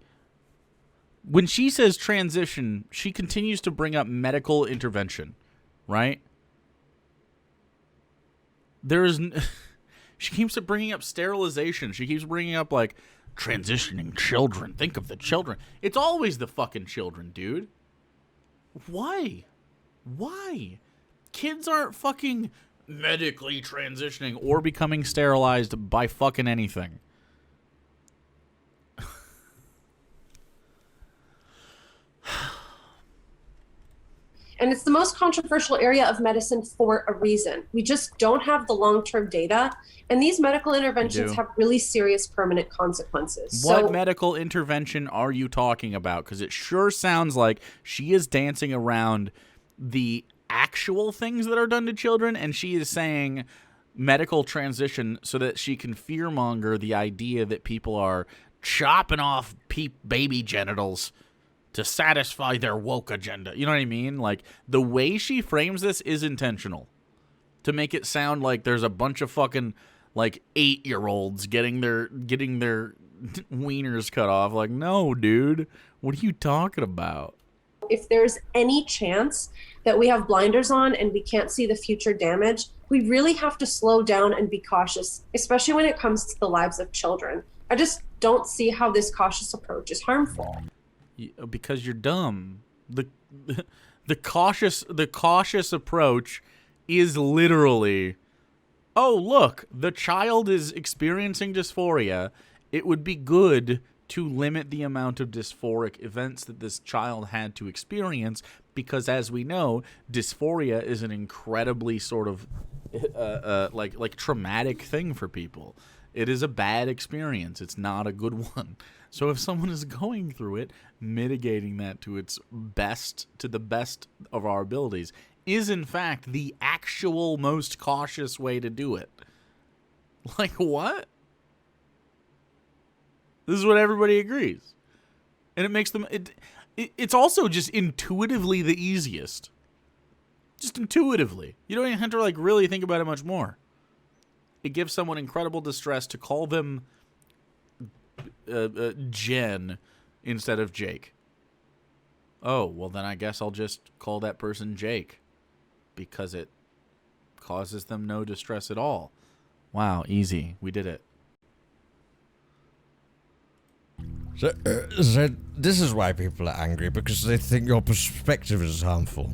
When she says transition, she continues to bring up medical intervention, right? She keeps bringing up sterilization. She keeps bringing up, like, transitioning children. Think of the children. It's always the fucking children, dude. Why? Why? Kids aren't fucking medically transitioning or becoming sterilized by fucking anything. And it's the most controversial area of medicine for a reason. We just don't have the long-term data, and these medical interventions have really serious permanent consequences. What medical intervention are you talking about? Because it sure sounds like she is dancing around the actual things that are done to children, and she is saying medical transition so that she can fearmonger the idea that people are chopping off baby genitals to satisfy their woke agenda. You know what I mean? Like, the way she frames this is intentional. To make it sound like there's a bunch of fucking, like, 8-year-olds getting their wieners cut off. Like, no, dude. What are you talking about? If there's any chance that we have blinders on and we can't see the future damage, we really have to slow down and be cautious, especially when it comes to the lives of children. I just don't see how this cautious approach is harmful. Because you're dumb. The cautious approach is literally, oh, look, the child is experiencing dysphoria. It would be good to limit the amount of dysphoric events that this child had to experience, because as we know, dysphoria is an incredibly sort of like traumatic thing for people. It is a bad experience. It's not a good one. So if someone is going through it, mitigating that to the best of our abilities is in fact the actual most cautious way to do it. Like, what? This is what everybody agrees. And it makes them it's also just intuitively the easiest. Just intuitively. You don't even have to, like, really think about it much more. it gives someone incredible distress to call them Jen instead of Jake. Oh, well then I guess I'll just call that person Jake because it causes them no distress at all. Wow, easy. We did it. So this is why people are angry, because they think your perspective is harmful.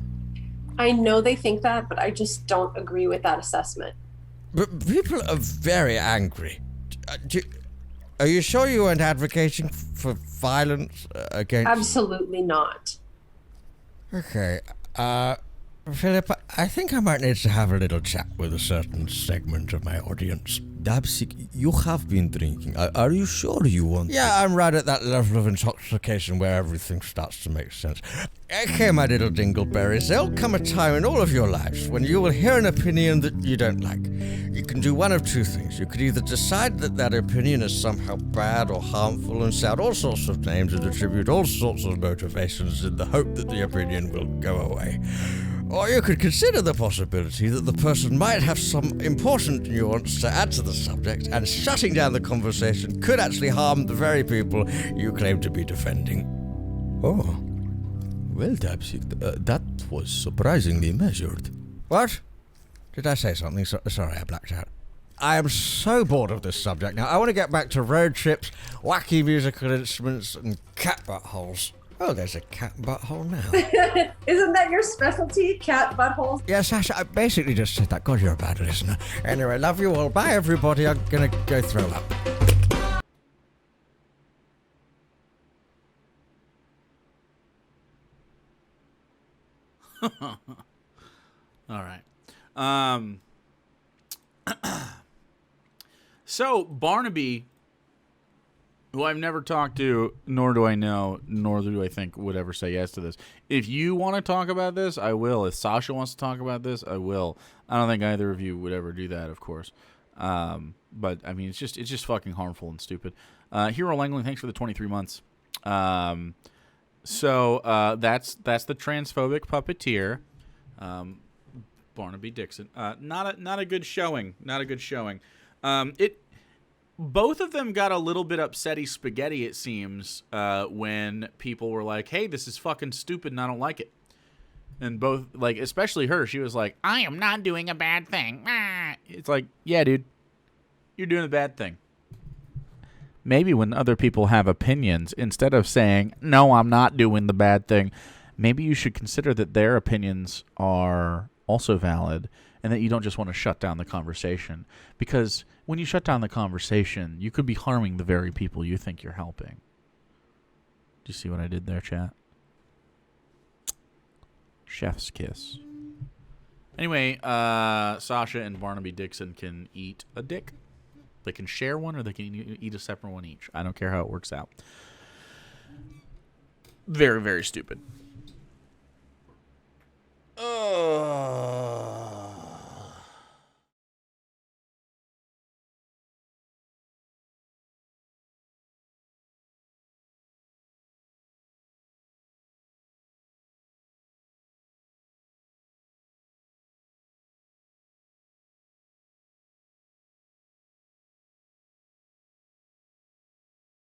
I know they think that, but I just don't agree with that assessment. But people are very angry. Are you sure you weren't advocating for violence against... Absolutely not. Okay, Philip, I think I might need to have a little chat with a certain segment of my audience. Dabsik, you have been drinking. Are you sure you want... Yeah, I'm right at that level of intoxication where everything starts to make sense. Okay, my little dingleberries, there'll come a time in all of your lives when you will hear an opinion that you don't like. You can do one of two things. You could either decide that that opinion is somehow bad or harmful and shout all sorts of names and attribute all sorts of motivations in the hope that the opinion will go away. Or you could consider the possibility that the person might have some important nuance to add to the subject, and shutting down the conversation could actually harm the very people you claim to be defending. Oh. Well, Dabsik, that was surprisingly measured. What? Did I say something? Sorry, I blacked out. I am so bored of this subject now. I want to get back to road trips, wacky musical instruments, and cat buttholes. Oh, there's a cat butthole now. Isn't that your specialty, cat buttholes? Yeah, Sasha, I basically just said that. God, you're a bad listener. Anyway, love you all. Bye, everybody. I'm gonna go throw up. All right. So Barnaby, who I've never talked to, nor do I know, nor do I think would ever say yes to this. If you want to talk about this, I will. If Sasha wants to talk about this, I will. I don't think either of you would ever do that, of course. But I mean, it's just fucking harmful and stupid. Hero Langley, thanks for the 23 months. So that's the transphobic puppeteer, Barnaby Dixon. Not a good showing. Not a good showing. Both of them got a little bit upsetty spaghetti, it seems, when people were like, "Hey, this is fucking stupid, and I don't like it." And both, like, especially her, she was like, "I am not doing a bad thing." It's like, yeah, dude, you're doing a bad thing. Maybe when other people have opinions, instead of saying, "No, I'm not doing the bad thing," maybe you should consider that their opinions are also valid and that you don't just want to shut down the conversation. Because when you shut down the conversation, you could be harming the very people you think you're helping. Do you see what I did there, chat? Chef's kiss. Anyway, Sasha and Barnaby Dixon can eat a dick. They can share one or they can eat a separate one each. I don't care how it works out. Very, very stupid.